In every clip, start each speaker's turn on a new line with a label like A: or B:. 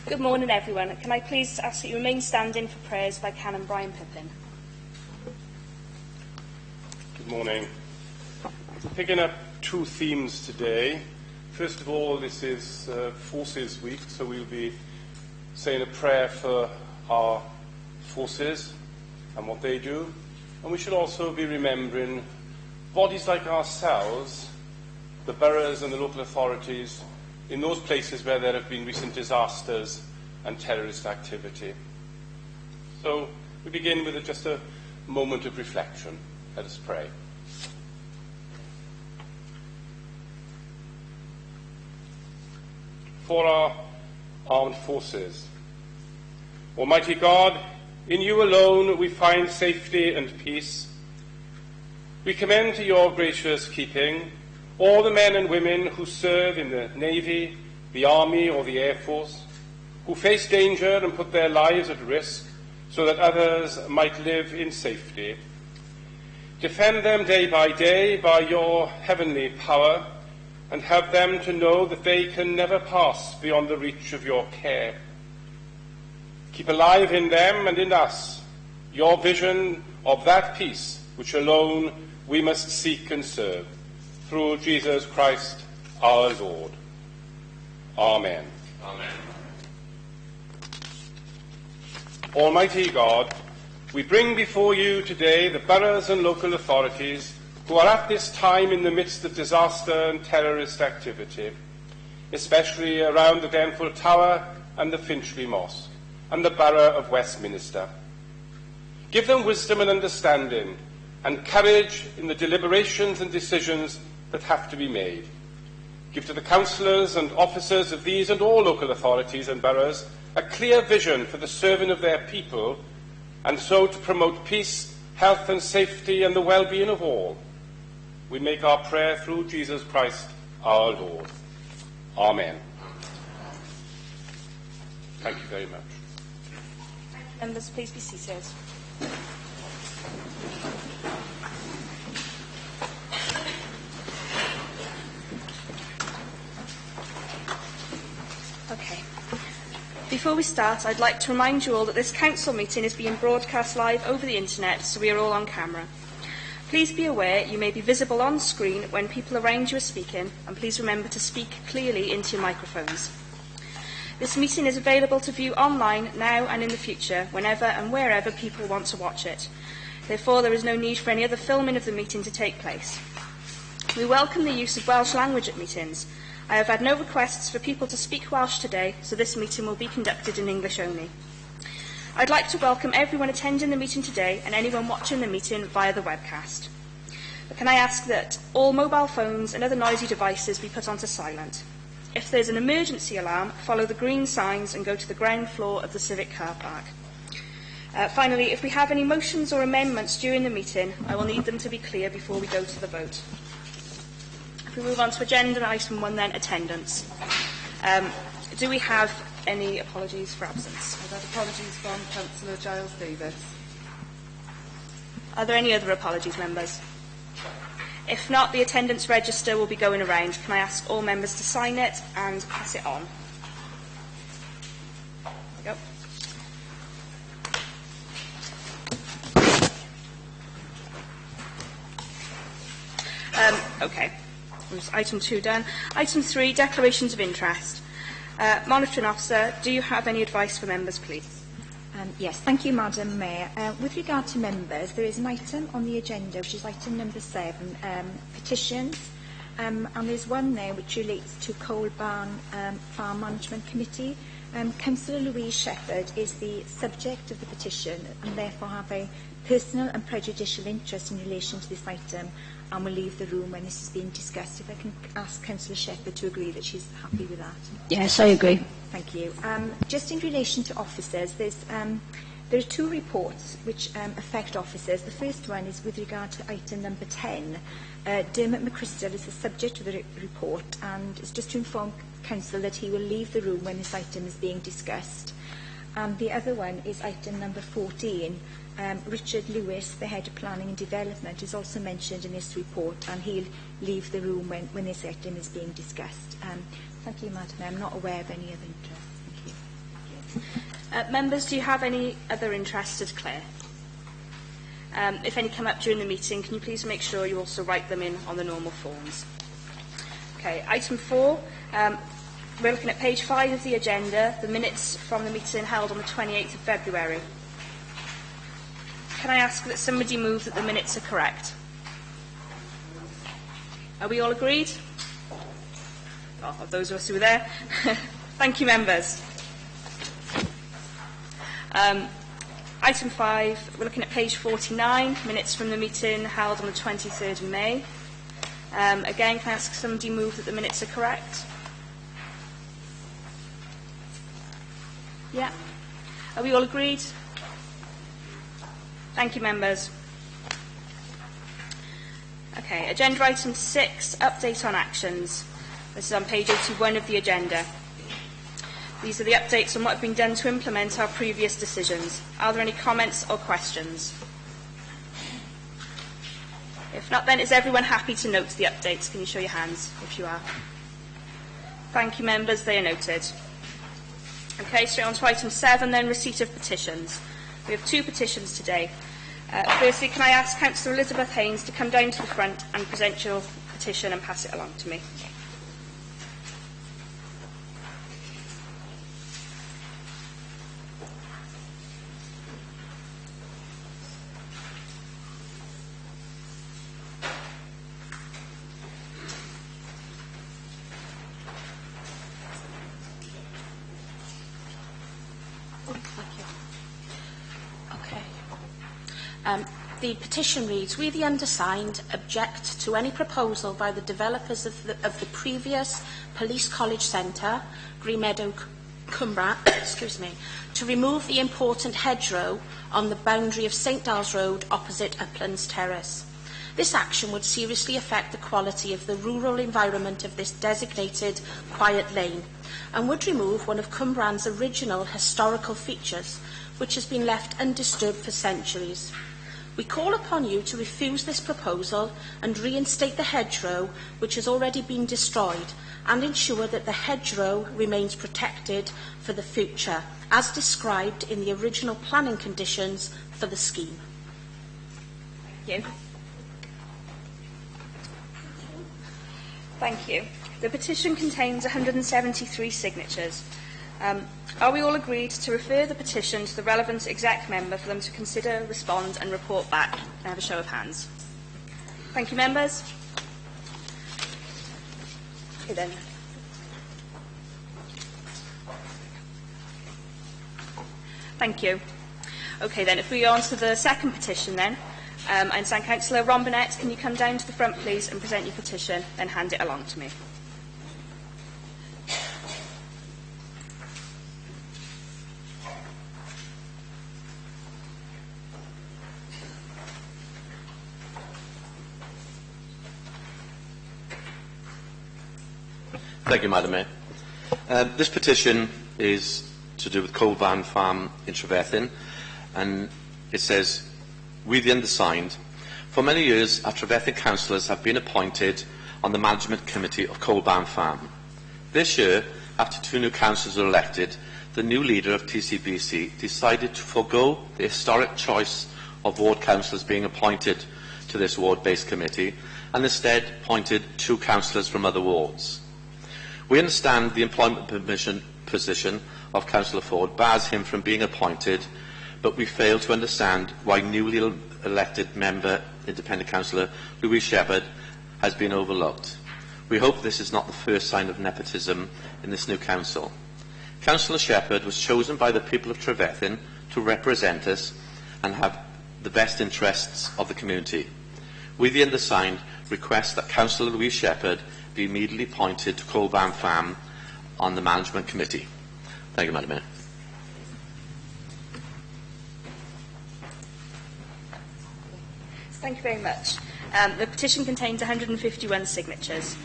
A: Good morning, everyone. Can I please ask that you remain standing for prayers by Canon Brian Pippin?
B: Good morning. We're picking up two themes today. First of all, this is Forces Week, so we'll be saying a prayer for our forces and what they do. And we should also be remembering bodies like ourselves, the boroughs and the local authorities, in those places where there have been recent disasters and terrorist activity. So we begin with just a moment of reflection. Let us pray. For our armed forces. Almighty God, in you alone we find safety and peace. We commend to your gracious keeping all the men and women who serve in the Navy, the Army or the Air Force, who face danger and put their lives at risk so that others might live in safety. Defend them day by your heavenly power, and help them to know that they can never pass beyond the reach of your care. Keep alive in them and in us your vision of that peace which alone we must seek and serve. Through Jesus Christ our Lord. Amen.
C: Amen.
B: Almighty God, we bring before you today the boroughs and local authorities who are at this time in the midst of disaster and terrorist activity, especially around the Grenfell Tower and the Finchley Mosque, and the borough of Westminster. Give them wisdom and understanding, and courage in the deliberations and decisions that have to be made. Give to the councillors and officers of these and all local authorities and boroughs a clear vision for the serving of their people, and so to promote peace, health and safety and the well-being of all. We make our prayer through Jesus Christ our Lord. Amen. Thank you very much.
A: Members, please be seated. Okay. Before we start, I'd like to remind you all that this council meeting is being broadcast live over the internet, so we are all on camera. Please be aware you may be visible on screen when people around you are speaking, and please remember to speak clearly into your microphones. This meeting is available to view online now and in the future, whenever and wherever people want to watch it. Therefore, there is no need for any other filming of the meeting to take place. We welcome the use of Welsh language at meetings. I have had no requests for people to speak Welsh today, so this meeting will be conducted in English only. I'd like to welcome everyone attending the meeting today and anyone watching the meeting via the webcast. But can I ask that all mobile phones and other noisy devices be put onto silent? If there's an emergency alarm, follow the green signs and go to the ground floor of the Civic car park. Finally, if we have any motions or amendments during the meeting, I will need them to be clear before we go to the vote. If we move on to agenda item 1 then, attendance. Do we have any apologies for absence?
D: I've had apologies from Councillor Giles Davis.
A: Are there any other apologies, members? If not, the attendance register will be going around. Can I ask all members to sign it and pass it on? There we go. Okay. Item 2 done. Item 3, declarations of interest. Monitoring Officer, do you have any advice for members, please?
E: Yes, thank you, Madam Mayor. With regard to members, there is an item on the agenda, which is item number 7, petitions. And there's one there which relates to Coal Barn Farm Management Committee. Councillor Louise Shepherd is the subject of the petition and therefore have a personal and prejudicial interest in relation to this item, and will leave the room when this is being discussed. If I can ask Councillor Shepherd to agree that she's happy with that.
F: Yes, I agree.
E: Thank you. Just in relation to officers, there are 2 reports which affect officers. The first one is with regard to item number 10. Dermot McChrystal is the subject of the report, and it's just to inform Council that he will leave the room when this item is being discussed. And the other one is item number 14. Richard Lewis, the Head of Planning and Development, is also mentioned in this report, and he'll leave the room when this item is being discussed. Thank you, Madam. I'm not aware of any other interest. Thank you.
A: Members, do you have any other interests to declare? If any come up during the meeting, can you please make sure you also write them in on the normal forms? Okay, item 4. We're looking at page 5 of the agenda, the minutes from the meeting held on the 28th of February. Can I ask that somebody move that the minutes are correct? Are we all agreed? Oh, of those of us who were there. Thank you, members. Item 5, we're looking at page 49, minutes from the meeting held on the 23rd of May. Again, can I ask somebody move that the minutes are correct? Yeah. Are we all agreed? Thank you, members. Okay, agenda item 6, update on actions. This is on page 81 of the agenda. These are the updates on what have been done to implement our previous decisions. Are there any comments or questions? If not, then is everyone happy to note the updates? Can you show your hands if you are? Thank you, members. They are noted. Okay, straight on to item 7, then receipt of petitions. We have 2 petitions today. Firstly, can I ask Councillor Elizabeth Haynes to come down to the front and present your petition and pass it along to me?
C: The petition reads, we the undersigned object to any proposal by the developers of the previous Police College Centre, Greenmeadow, Cumbra, to remove the important hedgerow on the boundary of St Giles Road opposite Uplands Terrace. This action would seriously affect the quality of the rural environment of this designated quiet lane and would remove one of Cumbran's original historical features, which has been left undisturbed for centuries. We call upon you to refuse this proposal and reinstate the hedgerow, which has already been destroyed, and ensure that the hedgerow remains protected for the future, as described in the original planning conditions for the scheme.
A: Thank you. Thank you. The petition contains 173 signatures. Are we all agreed to refer the petition to the relevant exec member for them to consider, respond and report back? Can I have a show of hands? Thank you, members. Okay, then. Thank you. Okay, then, if we go on to the second petition, then, I understand Councillor Ron Burnett, can you come down to the front, please, and present your petition, then hand it along to me.
F: Thank you, Madam Mayor. This petition is to do with Coalbarn Farm in Trevethin, and it says, we the undersigned, for many years our Trevethin councillors have been appointed on the management committee of Coalbarn Farm. This year, after 2 new councillors were elected, the new leader of TCBC decided to forego the historic choice of ward councillors being appointed to this ward-based committee, and instead appointed 2 councillors from other wards. We understand the employment position of Councillor Ford bars him from being appointed, but we fail to understand why newly elected member Independent Councillor Louise Shepherd has been overlooked. We hope this is not the first sign of nepotism in this new council. Councillor Shepherd was chosen by the people of Trevethin to represent us and have the best interests of the community. We, the undersigned, request that Councillor Louise Shepherd be immediately appointed to Coalbarn Farm on the Management Committee. Thank you, Madam Mayor.
A: Thank you very much. The petition contains 151 signatures.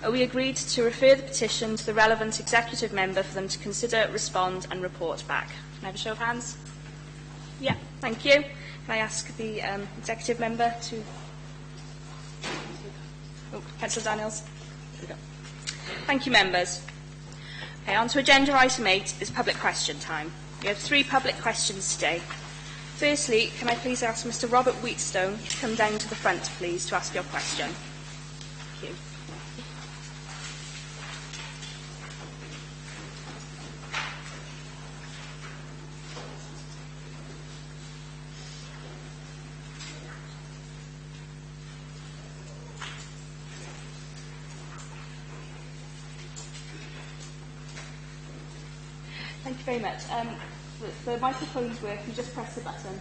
A: Are we agreed to refer the petition to the relevant executive member for them to consider, respond and report back? Can I have a show of hands? Yeah, thank you. Can I ask the executive member to... Oh, Councillor Daniels. There we go. Thank you, members. Okay, on to agenda item 8 is public question time. We have 3 public questions today. Firstly, can I please ask Mr Robert Wheatstone to come down to the front, please, to ask your question. Thank you. Thank you very much. The microphones work. You just press the button.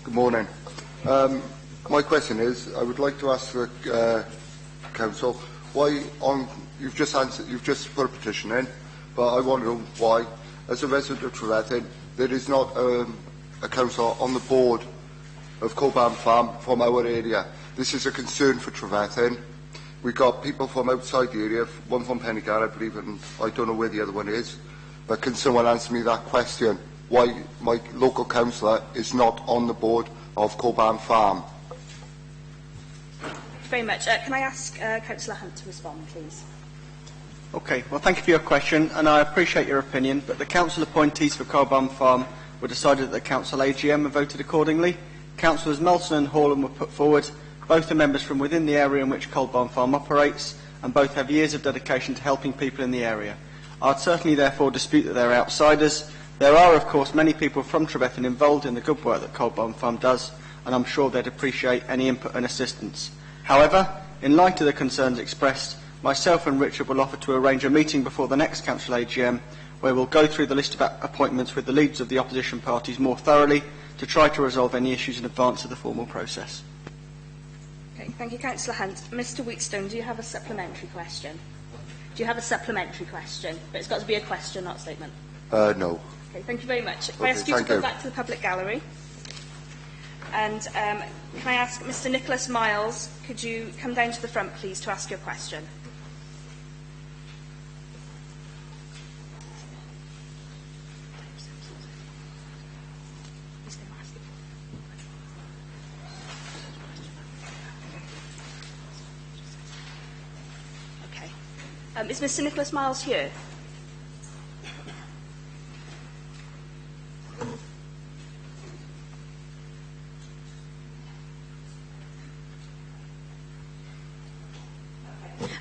G: Good morning. My question is, I would like to ask the council why you've just put a petition in, but I want to know why, as a resident of Trevethyn, there is not a councillor on the board of Coban Farm from our area. This is a concern for Trevethyn. We've got people from outside the area, one from Pennygar, I believe, and I don't know where the other one is. But can someone answer me that question? Why my local councillor is not on the board of Coban Farm?
A: Thank you very much. Can I ask Councillor Hunt to respond, please?
H: Okay, well, thank you for your question, and I appreciate your opinion, but the council appointees for Coban Farm were decided at the council AGM and voted accordingly. Councillors Melson and Horlin were put forward. Both are members from within the area in which Coban Farm operates, and both have years of dedication to helping people in the area. I'd certainly therefore dispute that they're outsiders. There are, of course, many people from Trevethyn involved in the good work that Coban Farm does, and I'm sure they'd appreciate any input and assistance. However, in light of the concerns expressed, myself and Richard will offer to arrange a meeting before the next council AGM where we'll go through the list of appointments with the leaders of the opposition parties more thoroughly to try to resolve any issues in advance of the formal process.
A: Okay, thank you, Councillor Hunt. Mr Wheatstone, do you have a supplementary question? Do you have a supplementary question? But it's got to be a question, not a statement.
G: No.
A: Okay, thank you very much. Can
G: Okay,
A: I ask you to
G: thank
A: go
G: you.
A: back to the public gallery? And can I ask Mr Nicholas Miles, could you come down to the front, please, to ask your question? Okay. Is Mr Nicholas Miles here?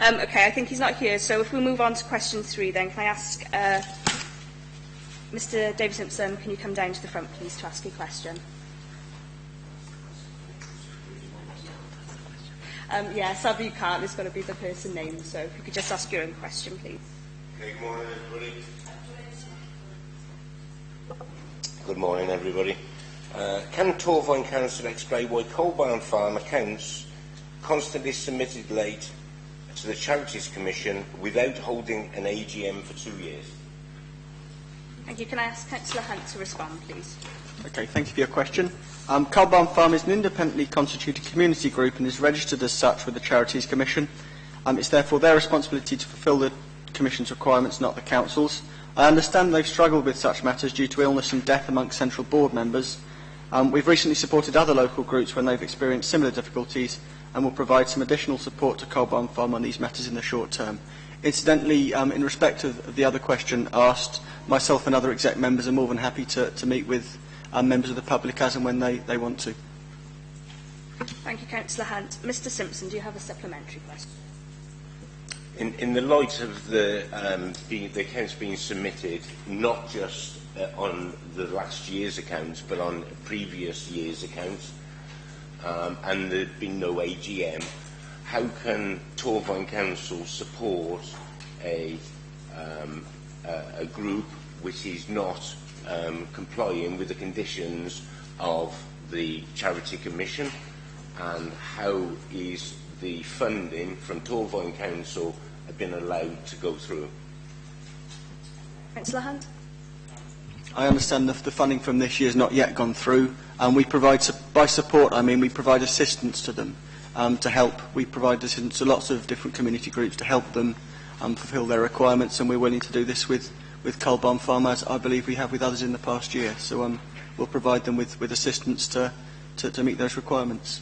A: Okay, I think he's not here, so if we move on to question 3 then, can I ask Mr David Simpson, can you come down to the front please to ask your question? Yeah, sadly you can't, it's got to be the person named, so if you could just ask your own question please.
I: Okay, good morning everybody. Good morning everybody. Can Torfaen Council explain why Coban Farm accounts constantly submitted late to the Charities Commission without holding an AGM for 2 years?
A: Thank you. Can I ask Councillor Hunt to respond, please?
H: Okay, thank you for your question. Coban Farm is an independently constituted community group and is registered as such with the Charities Commission. It's therefore their responsibility to fulfil the Commission's requirements, not the Council's. I understand they've struggled with such matters due to illness and death amongst central board members. We've recently supported other local groups when they've experienced similar difficulties, and will provide some additional support to Coban Farm on these matters in the short term. Incidentally, in respect of the other question asked, myself and other exec members are more than happy to meet with members of the public as and when they want to.
A: Thank you, Councillor Hunt. Mr Simpson, do you have a supplementary question?
I: In the light of the accounts being submitted, not just on the last year's accounts, but on previous year's accounts, and there had been no AGM, how can Torfaen Council support a group which is not complying with the conditions of the Charity Commission, and how is the funding from Torfaen Council been allowed to go through?
A: Councillor Hunt?
H: I understand the funding from this year has not yet gone through, and we provide, by support I mean we provide assistance to them to help. We provide assistance to lots of different community groups to help them fulfil their requirements, and we're willing to do this with Coban Farm, as I believe we have with others in the past year. So we'll provide them with assistance to meet those requirements.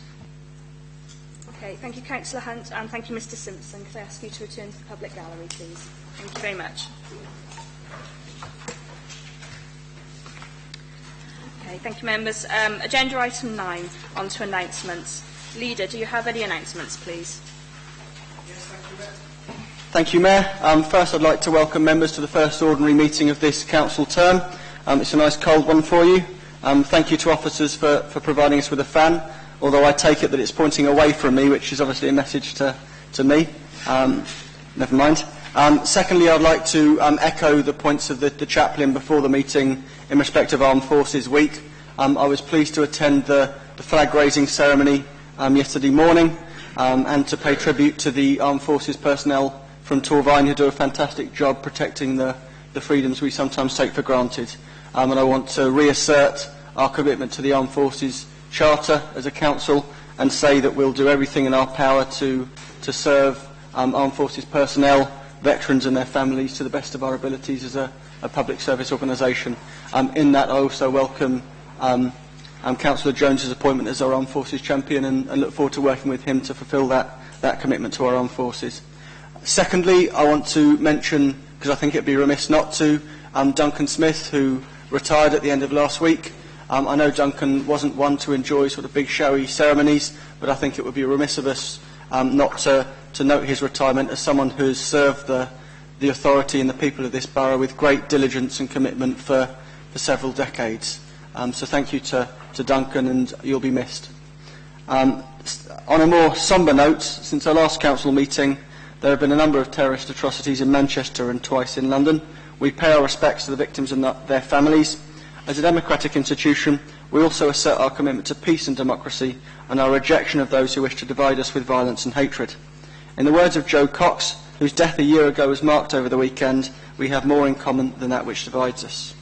A: Okay, thank you, Councillor Hunt, and thank you, Mr Simpson. Could I ask you to return to the public gallery, please? Thank you very much. Okay, thank you, members. Agenda item 9, on to announcements. Leader, do you have any announcements, please?
H: Thank you, Mayor. First, I'd like to welcome members to the first ordinary meeting of this council term. It's a nice cold one for you. Thank you to officers for providing us with a fan, although I take it that it's pointing away from me, which is obviously a message to me. Never mind. Secondly, I'd like to echo the points of the chaplain before the meeting in respect of Armed Forces Week. I was pleased to attend the flag-raising ceremony yesterday morning and to pay tribute to the Armed Forces personnel from Torvine who do a fantastic job protecting the freedoms we sometimes take for granted. And I want to reassert our commitment to the Armed Forces Charter as a council and say that we'll do everything in our power to serve Armed Forces personnel, veterans and their families to the best of our abilities as a public service organisation. In that, I also welcome Councillor Jones's appointment as our Armed Forces champion and look forward to working with him to fulfil that commitment to our Armed Forces. Secondly, I want to mention, because I think it would be remiss not to, Duncan Smith, who retired at the end of last week. I know Duncan wasn't one to enjoy sort of big showy ceremonies, but I think it would be remiss of us not to note his retirement as someone who has served the authority and the people of this borough with great diligence and commitment for several decades. So thank you to Duncan, and you'll be missed. On a more sombre note, since our last council meeting, there have been a number of terrorist atrocities in Manchester and twice in London. We pay our respects to the victims and their families. As a democratic institution, we also assert our commitment to peace and democracy and our rejection of those who wish to divide us with violence and hatred. In the words of Joe Cox, whose death a year ago was marked over the weekend, we have more in common than that which divides us.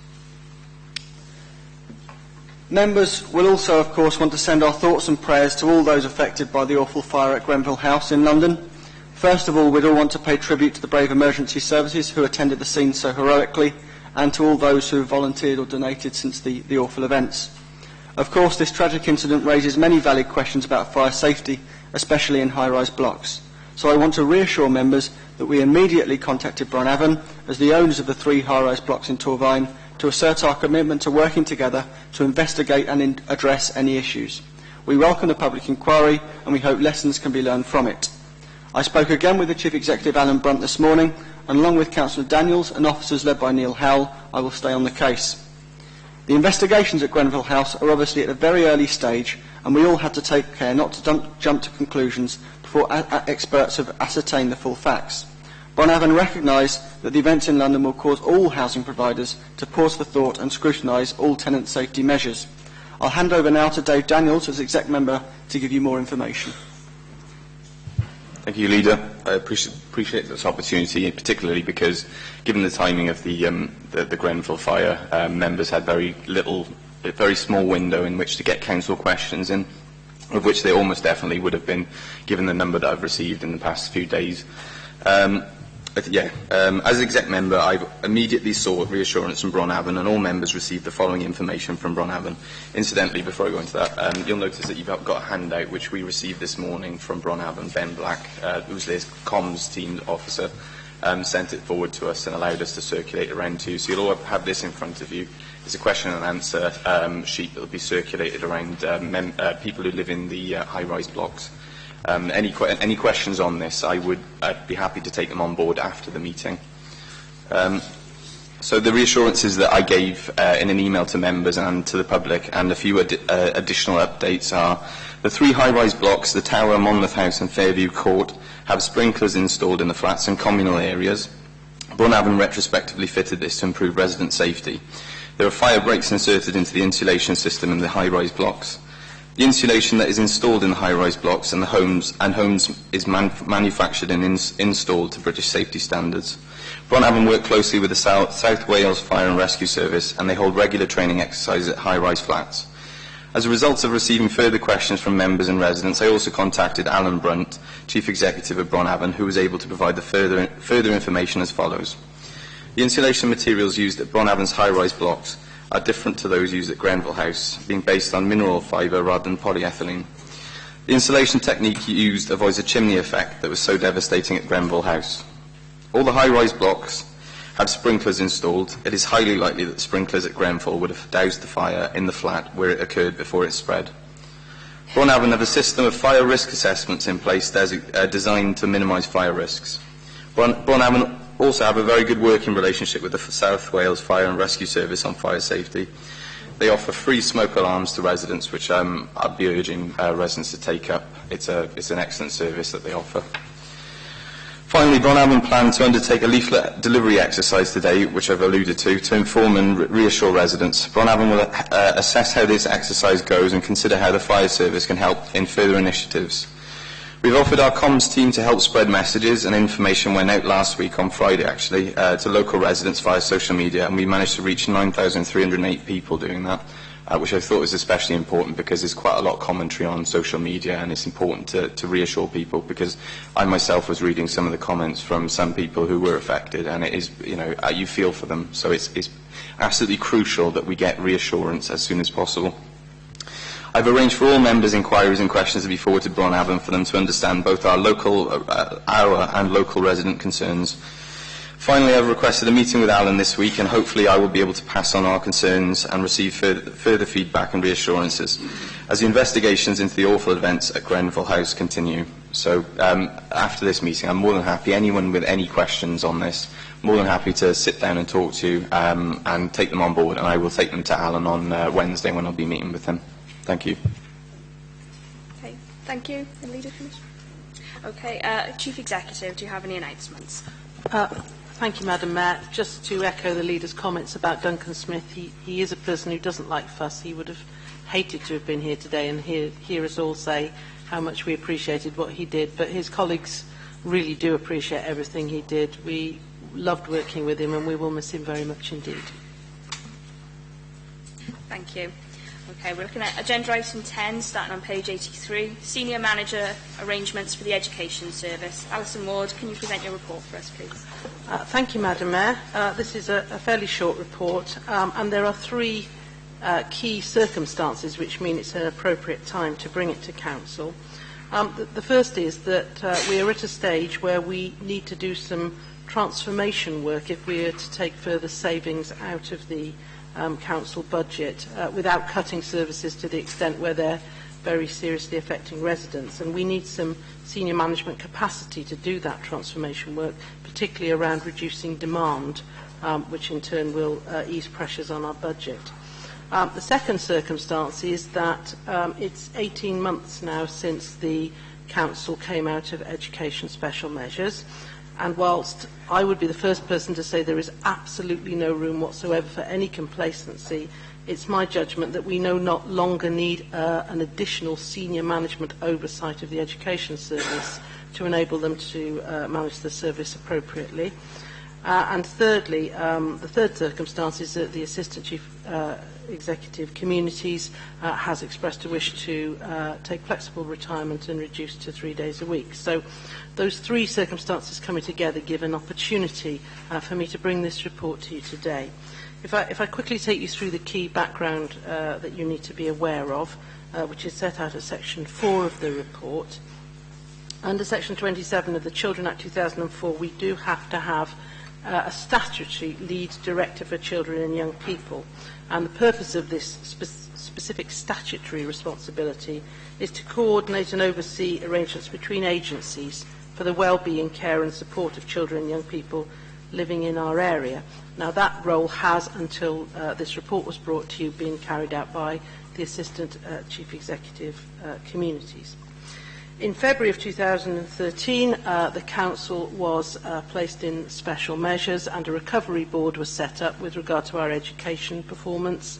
H: Members will also, of course, want to send our thoughts and prayers to all those affected by the awful fire at Grenville House in London. First of all, we'd all want to pay tribute to the brave emergency services who attended the scene so heroically, and to all those who have volunteered or donated since the awful events. Of course, this tragic incident raises many valid questions about fire safety, especially in high-rise blocks. So I want to reassure members that we immediately contacted Bronavon, as the owners of the 3 high-rise blocks in Torvine, to assert our commitment to working together to investigate and address any issues. We welcome the public inquiry, and we hope lessons can be learned from it. I spoke again with the Chief Executive Alan Brunt this morning, and along with Councillor Daniels and officers led by Neil Howell, I will stay on the case. The investigations at Grenville House are obviously at a very early stage, and we all had to take care not to jump to conclusions before experts have ascertained the full facts. Bronavon recognised that the events in London will cause all housing providers to pause for thought and scrutinise all tenant safety measures. I'll hand over now to Dave Daniels as Exec Member to give you more information.
J: Thank you, Leader. I appreciate this opportunity, particularly because, given the timing of the Grenville fire, members had a very small window in which to get council questions in, of which they almost definitely would have been, given the number that I've received in the past few days. As Exec Member, I've immediately sought reassurance from Bronavon, and all members received the following information from Bronavon. Incidentally, before I go into that, you'll notice that you've got a handout which we received this morning from Bronavon. Ben Black, who's their comms team officer, sent it forward to us and allowed us to circulate around to you. So you'll all have this in front of you. It's a question and answer sheet that will be circulated around people who live in the high-rise blocks. Any questions on this, I'd be happy to take them on board after the meeting. So the reassurances that I gave in an email to members and to the public, and a few additional updates, are the 3 high-rise blocks, the Tower, Monmouth House and Fairview Court, have sprinklers installed in the flats and communal areas. Bronavon retrospectively fitted this to improve resident safety. There are fire breaks inserted into the insulation system in the high-rise blocks. The insulation that is installed in the high-rise blocks and homes is manufactured and installed to British safety standards. Bronavon work closely with the South Wales Fire and Rescue Service, and they hold regular training exercises at high-rise flats. As a result of receiving further questions from members and residents, I also contacted Alan Brunt, Chief Executive of Bronavon, who was able to provide the further information as follows. The insulation materials used at Bronavon's high-rise blocks are different to those used at Grenville House, being based on mineral fibre rather than polyethylene. The installation technique used avoids a chimney effect that was so devastating at Grenville House. All the high-rise blocks had sprinklers installed. It is highly likely that the sprinklers at Grenville would have doused the fire in the flat where it occurred before it spread. Bournemouth have a system of fire risk assessments in place designed to minimise fire risks. Bournemouth also have a very good working relationship with the South Wales Fire and Rescue Service on fire safety. They offer free smoke alarms to residents, which I'd be urging residents to take up. It's an excellent service that they offer. Finally, Bournemouth plan to undertake a leaflet delivery exercise today, which I've alluded to inform and reassure residents. Bournemouth will assess how this exercise goes and consider how the fire service can help in further initiatives. We've offered our comms team to help spread messages, and information went out last week on Friday, actually, to local residents via social media, and we managed to reach 9,308 people doing that, which I thought was especially important because there's quite a lot of commentary on social media, and it's important to reassure people, because I myself was reading some of the comments from some people who were affected, and it is, you feel for them, so it's absolutely crucial that we get reassurance as soon as possible. I've arranged for all members' inquiries and questions to be forwarded to Bournemouth for them to understand both our and local resident concerns. Finally, I've requested a meeting with Alan this week, and hopefully I will be able to pass on our concerns and receive further feedback and reassurances as the investigations into the awful events at Grenville House continue. So after this meeting, I'm more than happy, anyone with any questions on this, more than happy to sit down and talk to you and take them on board, and I will take them to Alan on Wednesday when I'll be meeting with him. Thank you.
A: Okay, thank you. The Leader Commission. Okay, Chief Executive, do you have any announcements?
K: Thank you, Madam Mayor. Just to echo the Leader's comments about Duncan Smith, he is a person who doesn't like fuss. He would have hated to have been here today and hear us all say how much we appreciated what he did, but his colleagues really do appreciate everything he did. We loved working with him and we will miss him very much indeed.
A: Thank you. Okay, we're looking at Agenda Item 10, starting on page 83, Senior Manager Arrangements for the Education Service. Alison Ward, can you present your report for us, please?
K: Thank you, Madam Mayor. This is a fairly short report, and there are three key circumstances which mean it's an appropriate time to bring it to Council. The first is that we are at a stage where we need to do some transformation work if we are to take further savings out of the Council budget without cutting services to the extent where they're very seriously affecting residents. And we need some senior management capacity to do that transformation work, particularly around reducing demand, which in turn will ease pressures on our budget. The second circumstance is that it's 18 months now since the Council came out of education special measures, and whilst I would be the first person to say there is absolutely no room whatsoever for any complacency, it's my judgment that we no longer need an additional senior management oversight of the education service to enable them to manage the service appropriately. And thirdly, the third circumstance is that the Assistant Chief Executive Communities has expressed a wish to take flexible retirement and reduce to 3 days a week. So those three circumstances coming together give an opportunity for me to bring this report to you today. If I quickly take you through the key background that you need to be aware of, which is set out at section 4 of the report. Under section 27 of the Children Act 2004, we do have to have a statutory lead director for children and young people. And the purpose of this specific statutory responsibility is to coordinate and oversee arrangements between agencies for the well-being, care and support of children and young people living in our area. Now that role has, until this report was brought to you, been carried out by the Assistant Chief Executive Communities. In February of 2013, the Council was placed in special measures and a recovery board was set up with regard to our education performance.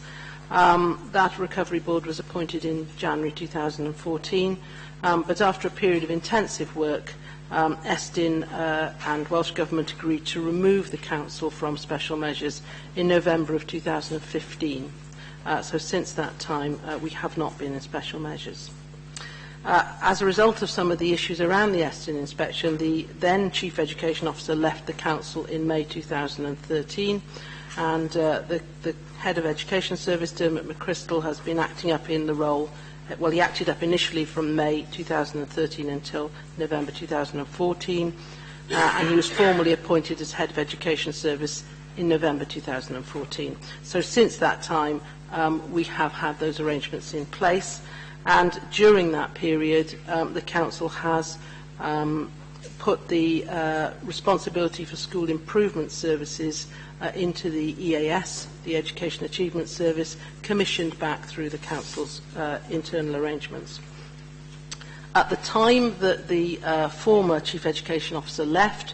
K: That recovery board was appointed in January 2014, but after a period of intensive work, Estyn and Welsh Government agreed to remove the Council from special measures in November of 2015. So since that time, we have not been in special measures. As a result of some of the issues around the Estyn inspection, the then Chief Education Officer left the Council in May 2013, and the Head of Education Service, Dermot McChrystal, has been acting up in the role well, he acted up initially from May 2013 until November 2014, and he was formally appointed as Head of Education Service in November 2014. So since that time, we have had those arrangements in place, and during that period, the Council has put the responsibility for school improvement services into the EAS, the Education Achievement Service, commissioned back through the Council's internal arrangements. At the time that the former Chief Education Officer left,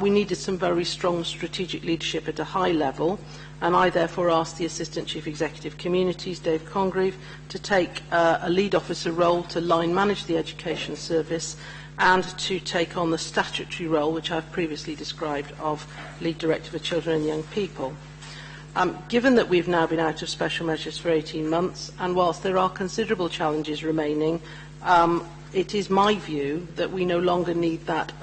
K: we needed some very strong strategic leadership at a high level, and I therefore asked the Assistant Chief Executive Communities, Dave Congreve, to take a lead officer role to line manage the education service and to take on the statutory role, which I've previously described, of Lead Director for Children and Young People. Given that we've now been out of special measures for 18 months, and whilst there are considerable challenges remaining, it is my view that we no longer need that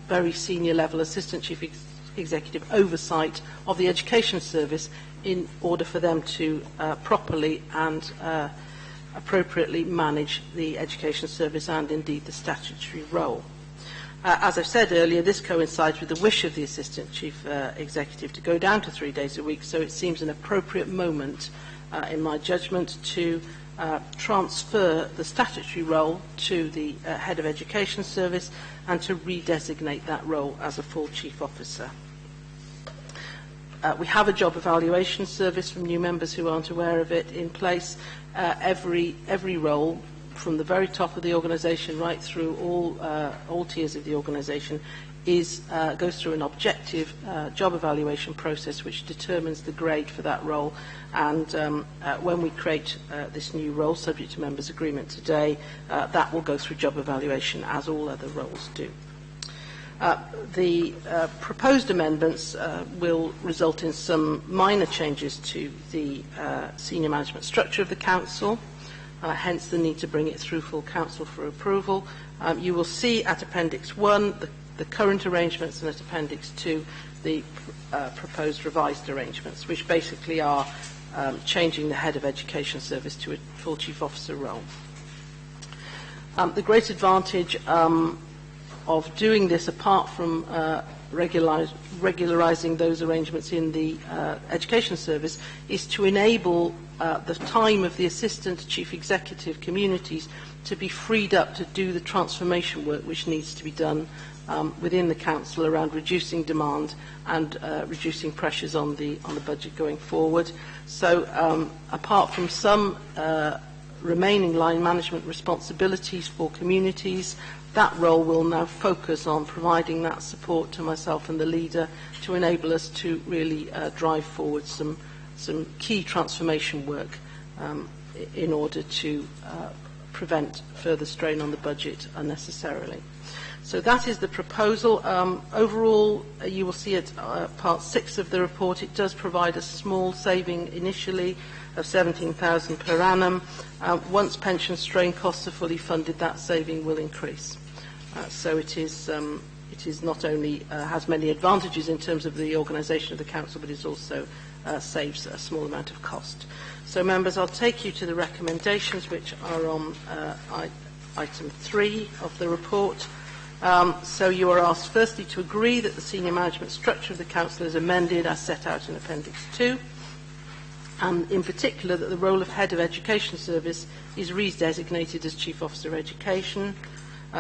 K: very senior level Assistant Chief Executive oversight of the education service in order for them to properly and appropriately manage the education service and indeed the statutory role. As I've said earlier, this coincides with the wish of the Assistant Chief Executive to go down to 3 days a week, so it seems an appropriate moment, in my judgment, to transfer the statutory role to the Head of Education Service and to redesignate that role as a full Chief Officer. We have a job evaluation service, from new members who aren't aware of it, in place. Every role, from the very top of the organisation right through all tiers of the organisation, goes through an objective job evaluation process which determines the grade for that role. And when we create this new role, subject to members' agreement today, that will go through job evaluation as all other roles do. The proposed amendments will result in some minor changes to the senior management structure of the Council, hence the need to bring it through full Council for approval. You will see at Appendix 1 the current arrangements, and at Appendix 2 the proposed revised arrangements, which basically are changing the Head of Education Service to a full Chief Officer role. The great advantage of doing this, apart from regularising those arrangements in the Education Service, is to enable the time of the Assistant Chief Executive Communities to be freed up to do the transformation work which needs to be done within the Council around reducing demand and reducing pressures on the budget going forward. So apart from some remaining line management responsibilities for communities, that role will now focus on providing that support to myself and the leader to enable us to really drive forward some key transformation work in order to prevent further strain on the budget unnecessarily. So that is the proposal. Overall, you will see at Part 6 of the report, it does provide a small saving initially of £17,000 per annum. Once pension strain costs are fully funded, that saving will increase. So it is not only has many advantages in terms of the organisation of the Council, but it also saves a small amount of cost. So, members, I'll take you to the recommendations, which are on item 3 of the report. So you are asked firstly to agree that the senior management structure of the Council is amended as set out in Appendix 2, and in particular that the role of Head of Education Service is redesignated as Chief Officer Education.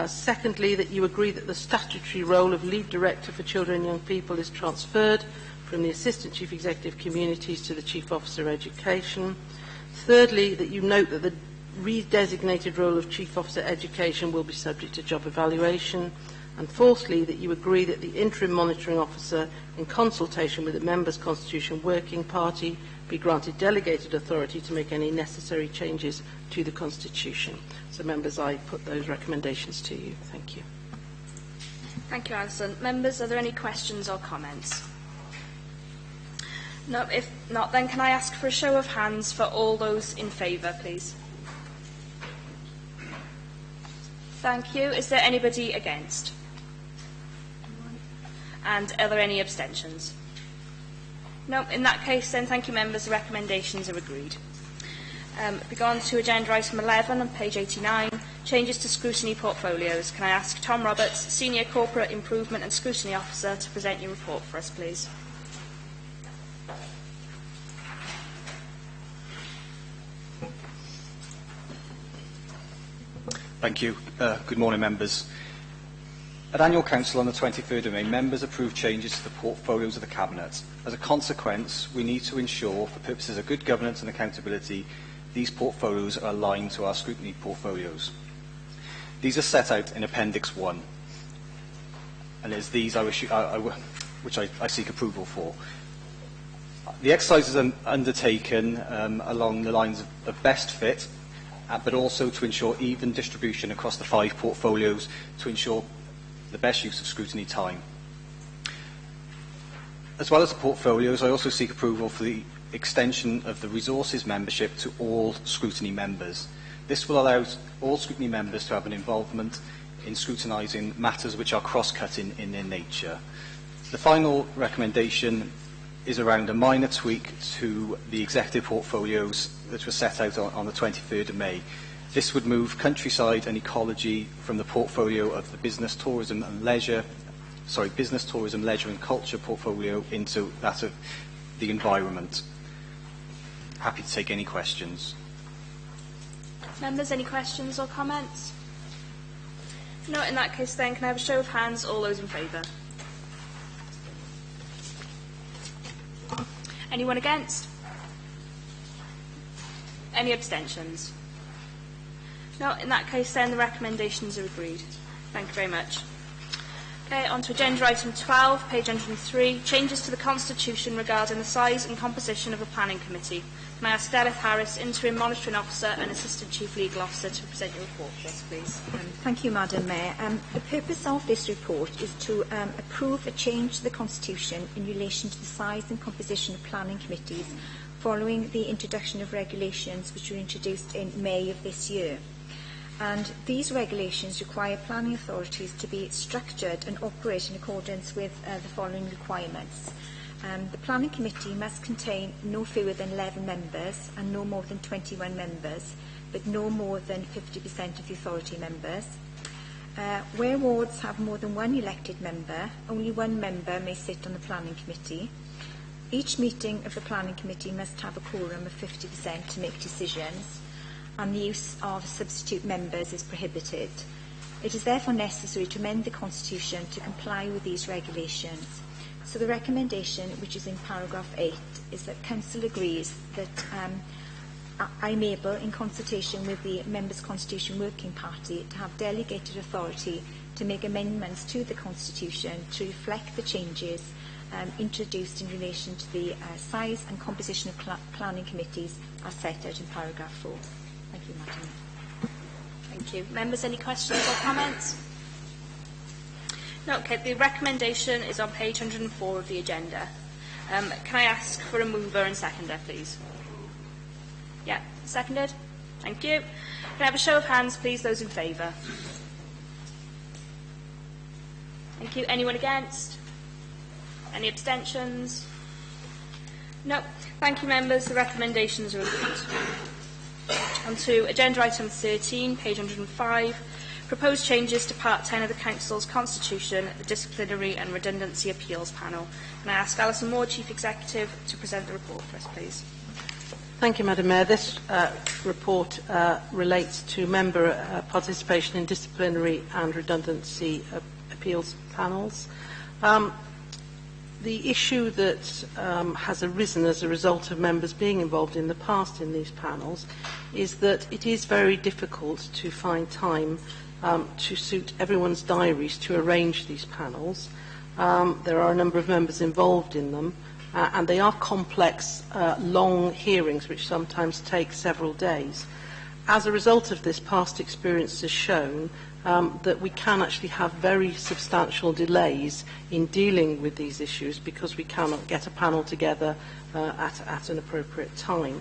K: Secondly, that you agree that the statutory role of Lead Director for Children and Young People is transferred from the Assistant Chief Executive Communities to the Chief Officer Education. Thirdly, that you note that the redesignated role of Chief Officer Education will be subject to job evaluation. And fourthly, that you agree that the Interim Monitoring Officer, in consultation with the Members' Constitution Working Party, be granted delegated authority to make any necessary changes to the Constitution. So, members, I put those recommendations to you. Thank you.
A: Thank you, Alison. Members, are there any questions or comments? No, if not, then can I ask for a show of hands for all those in favour, please? Thank you. Is there anybody against? And are there any abstentions? No, in that case then, thank you, members. The recommendations are agreed. We go on to agenda item 11 on page 89, changes to scrutiny portfolios. Can I ask Tom Roberts, Senior Corporate Improvement and Scrutiny Officer, to present your report for us, please?
L: Thank you. Good morning, members. At Annual Council on the 23rd of May, members approved changes to the portfolios of the Cabinet. As a consequence, we need to ensure, for purposes of good governance and accountability, these portfolios are aligned to our scrutiny portfolios. These are set out in Appendix 1, and it's these which I seek approval for. The exercise is undertaken along the lines of best fit, but also to ensure even distribution across the 5 portfolios to ensure the best use of scrutiny time. As well as the portfolios, I also seek approval for the extension of the resources membership to all scrutiny members. This will allow all scrutiny members to have an involvement in scrutinising matters which are cross-cutting in their nature. The final recommendation is around a minor tweak to the executive portfolios that were set out on the 23rd of May. This would move countryside and ecology from the portfolio of the business, tourism and leisure and culture portfolio into that of the environment. Happy to take any questions.
A: Members, any questions or comments? No, in that case then, can I have a show of hands, all those in favour? Anyone against? Any abstentions? No, in that case then, the recommendations are agreed. Thank you very much. Okay, on to agenda item 12, page 103, changes to the Constitution regarding the size and composition of a planning committee. Can I ask Delith Harris, Interim Monitoring Officer and Assistant Chief Legal Officer, to present your report for us, please?
E: Thank you, Madam Mayor. The purpose of this report is to approve a change to the Constitution in relation to the size and composition of planning committees following the introduction of regulations which were introduced in May of this year. And these regulations require planning authorities to be structured and operate in accordance with the following requirements. The planning committee must contain no fewer than 11 members and no more than 21 members, but no more than 50% of the authority members. Where wards have more than one elected member, only one member may sit on the planning committee. Each meeting of the planning committee must have a quorum of 50% to make decisions, and the use of substitute members is prohibited. It is therefore necessary to amend the Constitution to comply with these regulations. So the recommendation, which is in paragraph 8, is that Council agrees that I'm able, in consultation with the Members' Constitution Working Party, to have delegated authority to make amendments to the Constitution to reflect the changes introduced in relation to the size and composition of planning committees as set out in paragraph 4. Thank you, Madam Mayor.
A: Thank you. Members, any questions or comments? No, okay, the recommendation is on page 104 of the agenda. Can I ask for a mover and seconder, please? Yeah, seconded. Thank you. Can I have a show of hands, please, those in favour? Thank you. Anyone against? Any abstentions? No. Thank you, members. The recommendations are agreed. On to agenda item 13, page 105. Proposed changes to Part 10 of the Council's Constitution, the Disciplinary and Redundancy Appeals Panel. Can I ask Alison Moore, Chief Executive, to present the report for us, please?
K: Thank you, Madam Mayor. This report relates to member participation in disciplinary and redundancy appeals panels. The issue that has arisen as a result of members being involved in the past in these panels is that it is very difficult to find time to suit everyone's diaries to arrange these panels. There are a number of members involved in them, and they are complex, long hearings which sometimes take several days. As a result of this, past experience has shown that we can actually have very substantial delays in dealing with these issues because we cannot get a panel together at an appropriate time.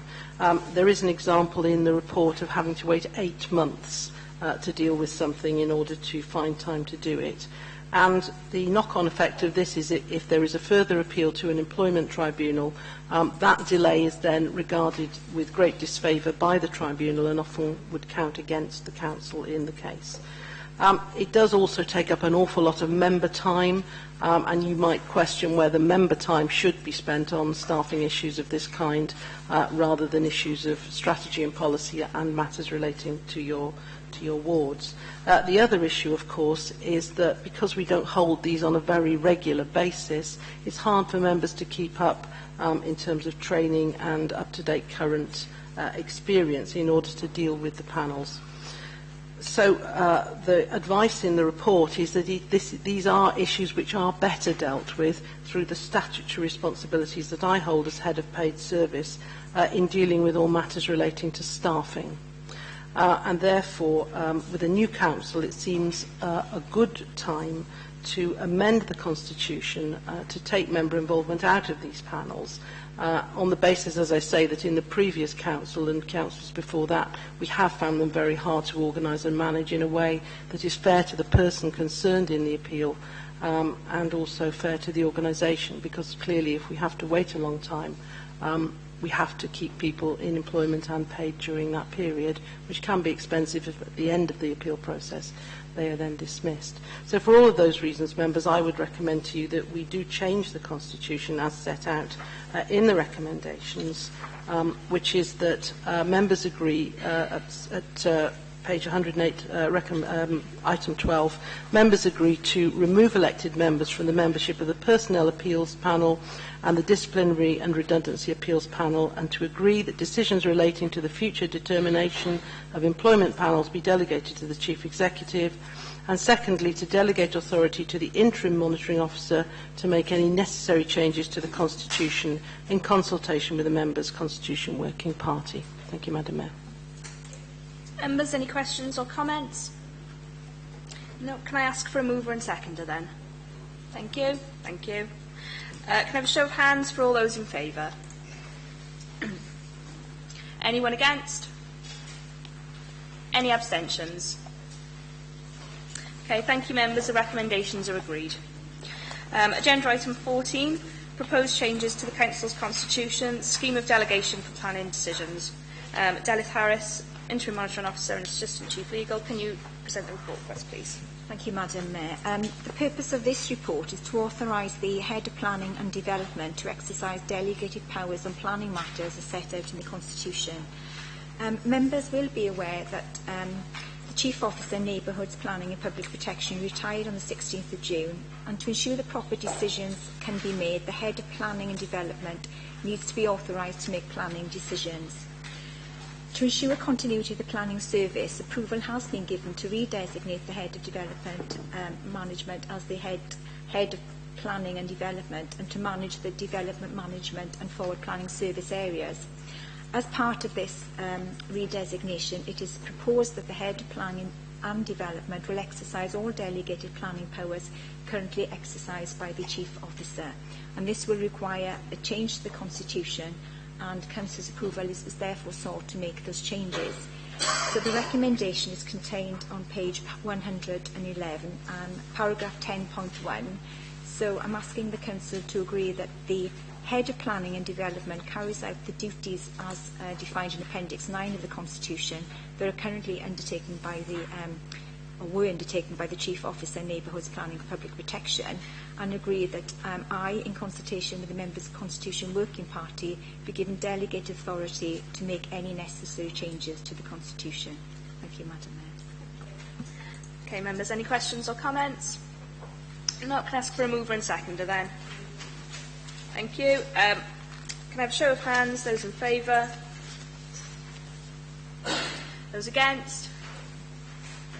K: There is an example in the report of having to wait 8 months to deal with something in order to find time to do it. And the knock-on effect of this is that if there is a further appeal to an employment tribunal, that delay is then regarded with great disfavour by the tribunal and often would count against the council in the case. It does also take up an awful lot of member time, and you might question whether member time should be spent on staffing issues of this kind rather than issues of strategy and policy and matters relating to your wards. The other issue, of course, is that because we don't hold these on a very regular basis, it's hard for members to keep up in terms of training and up-to-date current experience in order to deal with the panels. So the advice in the report is that these are issues which are better dealt with through the statutory responsibilities that I hold as Head of Paid Service in dealing with all matters relating to staffing. And therefore, with a new council, it seems a good time to amend the Constitution to take member involvement out of these panels on the basis, as I say, that in the previous council and councils before that, we have found them very hard to organise and manage in a way that is fair to the person concerned in the appeal and also fair to the organisation, because clearly if we have to wait a long time, we have to keep people in employment and paid during that period, which can be expensive if at the end of the appeal process they are then dismissed. So for all of those reasons, members, I would recommend to you that we do change the Constitution as set out in the recommendations, which is that members agree at page 108, item 12, members agree to remove elected members from the membership of the Personnel Appeals Panel and the Disciplinary and Redundancy Appeals Panel, and to agree that decisions relating to the future determination of employment panels be delegated to the Chief Executive, and secondly, to delegate authority to the Interim Monitoring Officer to make any necessary changes to the Constitution in consultation with the Members' Constitution Working Party. Thank you, Madam Mayor.
A: Members, any questions or comments? No. Can I ask for a mover and seconder then? Thank you. Thank you. Can I have a show of hands for all those in favour? Anyone against? Any abstentions? Okay, thank you, members. The recommendations are agreed. Agenda item 14, proposed changes to the Council's Constitution, scheme of delegation for planning decisions. Delith Harris, Interim Monitoring Officer and Assistant Chief Legal, can you present the report for us, please?
E: Thank you, Madam Mayor. The purpose of this report is to authorise the Head of Planning and Development to exercise delegated powers on planning matters as set out in the Constitution. Members will be aware that the Chief Officer Neighbourhoods Planning and Public Protection retired on the 16th of June, and to ensure that proper decisions can be made, the Head of Planning and Development needs to be authorised to make planning decisions. To ensure continuity of the planning service, approval has been given to redesignate the Head of Development Management as the Head of Planning and Development, and to manage the development management and forward planning service areas. As part of this redesignation, it is proposed that the Head of Planning and Development will exercise all delegated planning powers currently exercised by the Chief Officer, and this will require a change to the Constitution, and Council's approval is therefore sought to make those changes. So the recommendation is contained on page 111, paragraph 10.1. So I'm asking the Council to agree that the Head of Planning and Development carries out the duties as defined in Appendix 9 of the Constitution that are currently undertaken by the or were undertaken by the Chief Officer, Neighbourhoods Planning and Public Protection, and agree that I, in consultation with the Members' Constitution Working Party, be given delegated authority to make any necessary changes to the Constitution. Thank you, Madam Mayor.
A: Okay, members, any questions or comments? No, can I ask for a mover and seconder then? Thank you. Can I have a show of hands, those in favour? Those against?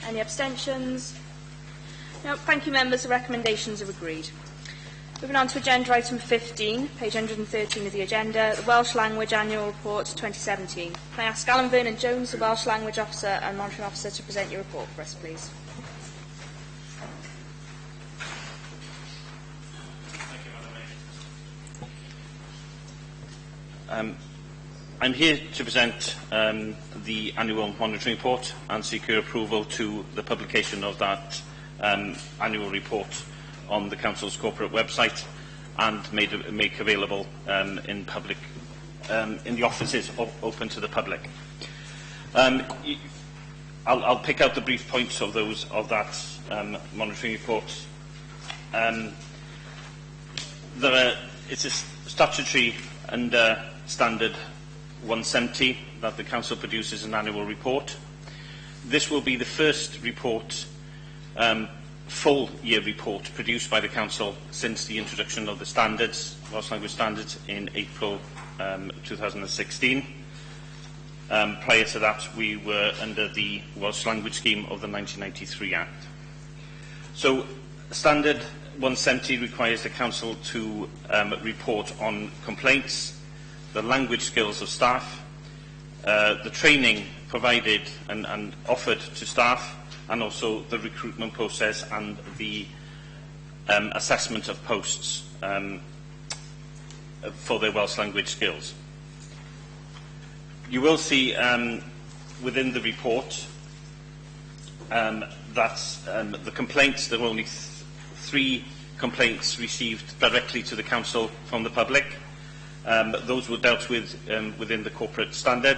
A: Any abstentions? No, thank you, members. The recommendations are agreed. Moving on to agenda item 15, page 113 of the agenda, the Welsh Language Annual Report 2017. Can I ask Alan Vernon-Jones, the Welsh Language Officer and Monitoring Officer, to present your report for us, please?
M: I'm here to present the annual monitoring report and seek your approval to the publication of that annual report on the Council's corporate website and make available in public, in the offices open to the public. I'll pick out the brief points of that monitoring report. It's a statutory and standard 170 that the Council produces an annual report. This will be the first report, full year report, produced by the Council since the introduction of the standards, Welsh Language Standards, in April 2016. Prior to that, we were under the Welsh Language Scheme of the 1993 Act. So, Standard 170 requires the Council to report on complaints, the language skills of staff, the training provided and offered to staff, and also the recruitment process and the assessment of posts for their Welsh language skills. You will see within the report that the complaints, there were only 3 complaints received directly to the Council from the public. Those were dealt with within the corporate standard.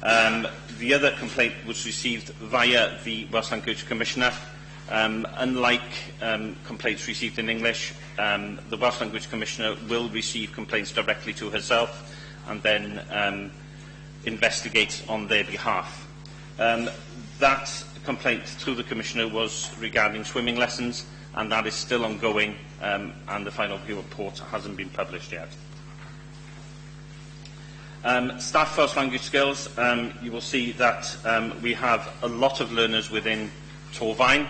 M: The other complaint was received via the Welsh Language Commissioner. Unlike complaints received in English, the Welsh Language Commissioner will receive complaints directly to herself and then investigate on their behalf. That complaint through the Commissioner was regarding swimming lessons, and that is still ongoing, and the final report hasn't been published yet. Staff Welsh language skills, you will see that we have a lot of learners within Torfaen.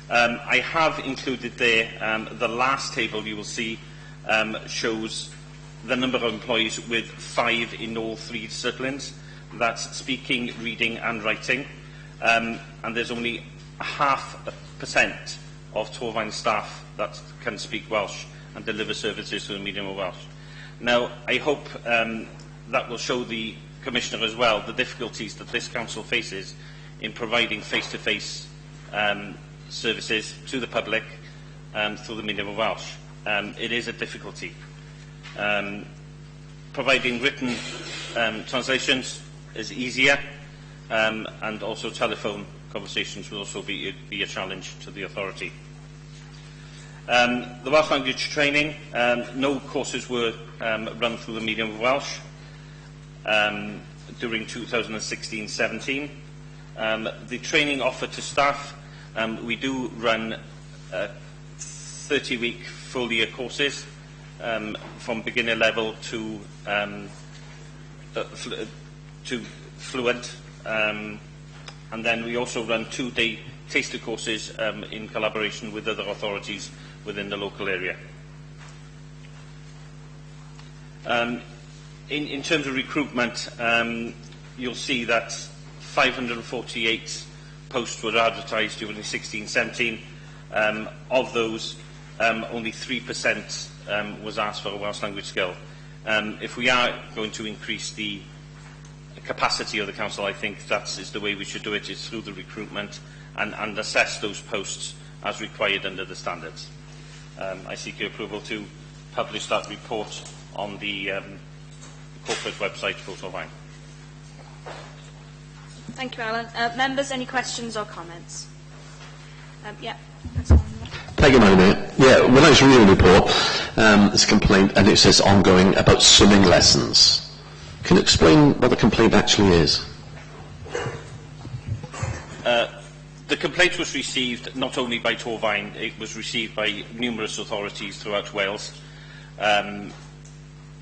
M: I have included there, the last table you will see shows the number of employees with 5 in all 3 disciplines. That's speaking, reading and writing. And there's only 0.5% of Torfaen staff that can speak Welsh and deliver services through the medium of Welsh. Now, I hope that will show the Commissioner as well the difficulties that this Council faces in providing face-to-face services to the public through the medium of Welsh. It is a difficulty. Providing written translations is easier, and also telephone conversations will also be a challenge to the authority. The Welsh language training, no courses were run through the medium of Welsh during 2016-17. The training offered to staff, we do run 30-week full-year courses from beginner level to fluent, and then we also run 2-day taster courses in collaboration with other authorities within the local area. In terms of recruitment, you'll see that 548 posts were advertised during 16-17. Of those, only 3% was asked for a Welsh language skill. If we are going to increase the capacity of the Council, I think that is the way we should do it, is through the recruitment and assess those posts as required under the standards. I seek your approval to publish that report on the corporate website for Torfaen.
A: Thank you, Alan. Members, any questions or comments? Yeah.
N: Thank you, Madam Mayor. Yeah, when I was reading the report, there's a complaint, and it says ongoing, about swimming lessons. Can you explain what the complaint actually is?
M: The complaint was received not only by Torfaen, it was received by numerous authorities throughout Wales.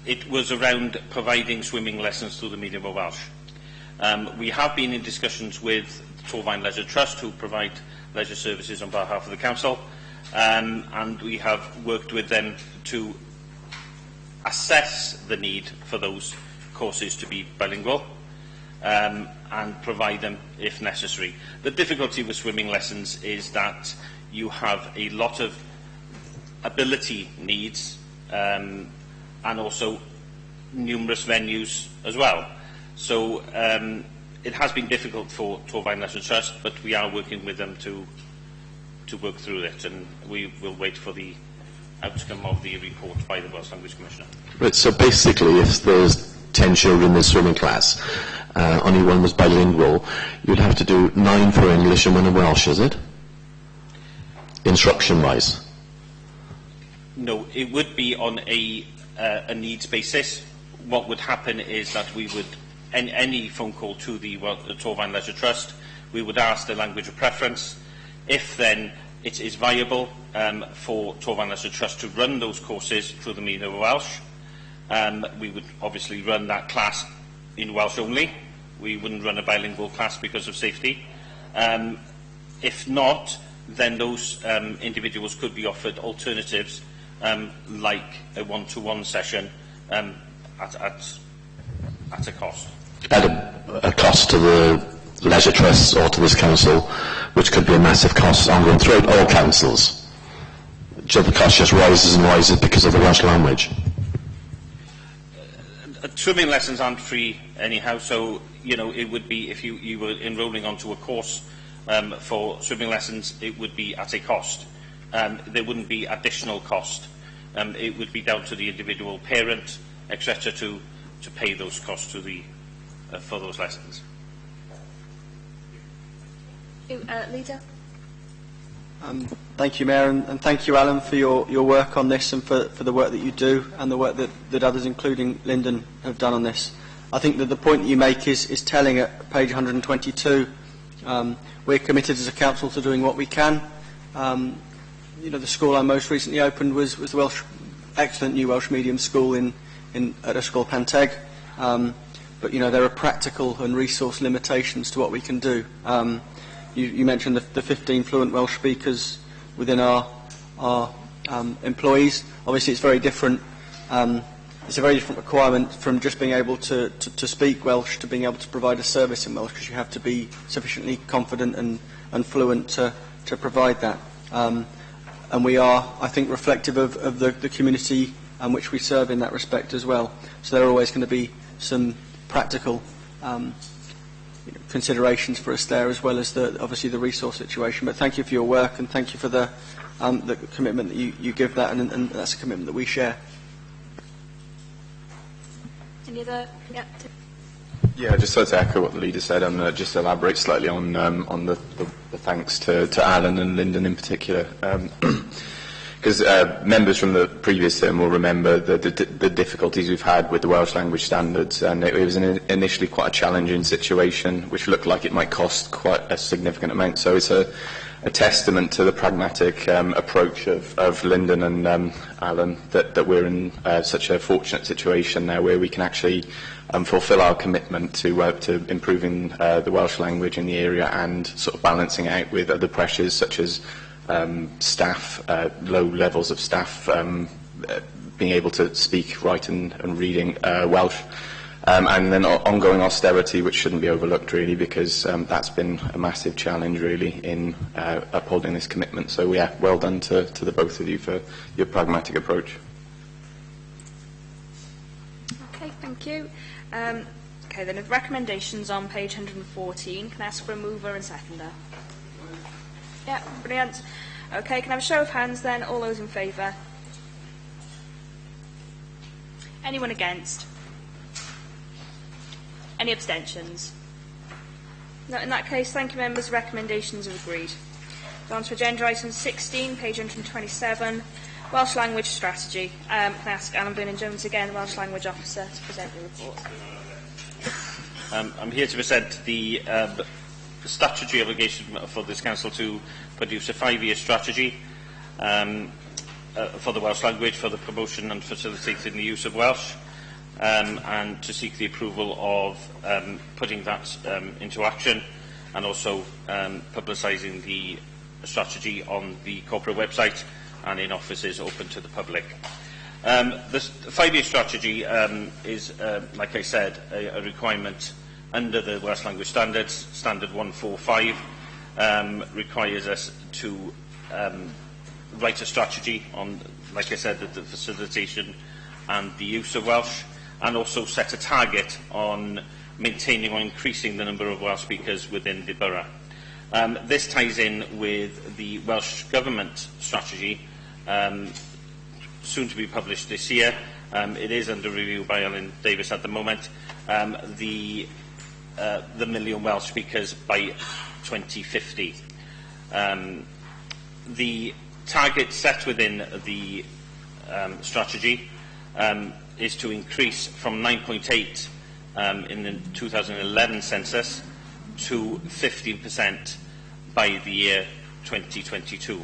M: It was around providing swimming lessons through the medium of Welsh. We have been in discussions with the Torfaen Leisure Trust, who provide leisure services on behalf of the Council, and we have worked with them to assess the need for those courses to be bilingual and provide them if necessary. The difficulty with swimming lessons is that you have a lot of ability needs and also numerous venues as well. So it has been difficult for Torfaen Leisure Trust, but we are working with them to to work through it, and we will wait for the outcome of the report by the Welsh Language Commissioner.
N: Right, so basically, if there's 10 children in the swimming class, only one was bilingual, you'd have to do 9 for English and 1 in Welsh, is it? Instruction-wise?
M: No, it would be on a needs basis. What would happen is that we would, any phone call to the Torfaen Leisure Trust, we would ask the language of preference. If then it is viable for Torfaen Leisure Trust to run those courses through the medium of Welsh, we would obviously run that class in Welsh only. We wouldn't run a bilingual class because of safety. If not, then those individuals could be offered alternatives like a one-to-one session at a cost.
N: At a cost to the leisure trusts or to this council, which could be a massive cost ongoing throughout all councils. So the cost just rises and rises because of the Welsh language.
M: Swimming lessons aren't free anyhow, so it would be, if you were enrolling onto a course for swimming lessons, it would be at a cost. There wouldn't be additional cost. It would be down to the individual parent, etc., to pay those costs to the for those lessons.
A: Leader.
H: Thank you, Mayor, and thank you, Alan, for your work on this and for the work that you do and the work that others, including Lyndon, have done on this. I think that the point that you make is telling at page 122. We're committed as a council to doing what we can. The school I most recently opened was the excellent new Welsh medium school at Ysgol Panteg. But there are practical and resource limitations to what we can do. You mentioned the 15 fluent Welsh speakers within our employees. Obviously, it's very different. It's a very different requirement from just being able to speak Welsh to being able to provide a service in Welsh, because you have to be sufficiently confident and fluent to provide that. And we are, I think, reflective of the community which we serve in that respect as well. So there are always going to be some practical considerations for us there, as well as obviously the resource situation. But thank you for your work, and thank you for the commitment that you give that, and that's a commitment that we share.
A: Any other?
J: Yeah, I just wanted to echo what the leader said and just elaborate slightly on the thanks to Alan and Lyndon in particular. Because members from the previous term will remember the difficulties we've had with the Welsh language standards, and it was initially quite a challenging situation, which looked like it might cost quite a significant amount. So it's a testament to the pragmatic approach of Lyndon and Alan that we're in such a fortunate situation now where we can actually fulfil our commitment to improving the Welsh language in the area and sort of balancing out with other pressures such as staff, low levels of staff being able to speak, write and reading Welsh, and then ongoing austerity, which shouldn't be overlooked really, because that's been a massive challenge really in upholding this commitment. So yeah, well done to the both of you for your pragmatic approach.
A: Okay, thank you. Okay, then the recommendations on page 114. Can I ask for a mover and seconder? Yeah, brilliant. Okay, can I have a show of hands then? All those in favour? Anyone against? Any abstentions? No, in that case, thank you, members. Recommendations are agreed. On to agenda item 16, page 127, Welsh Language Strategy. Can I ask Alan Byrne-Jones again, Welsh Language Officer, to present the report?
M: I'm here to present the statutory obligation for this council to produce a 5-year strategy for the Welsh language, for the promotion and facilitating the use of Welsh, and to seek the approval of putting that into action, and also publicising the strategy on the corporate website and in offices open to the public. The 5-year strategy is, like I said, a requirement under the Welsh Language Standards. Standard 145 requires us to write a strategy on, like I said, the facilitation and the use of Welsh, and also set a target on maintaining or increasing the number of Welsh speakers within the borough. This ties in with the Welsh Government strategy, soon to be published this year. It is under review by Alan Davis at the moment. The million Welsh speakers by 2050. The target set within the strategy is to increase from 9.8 in the 2011 census to 15% by the year 2022.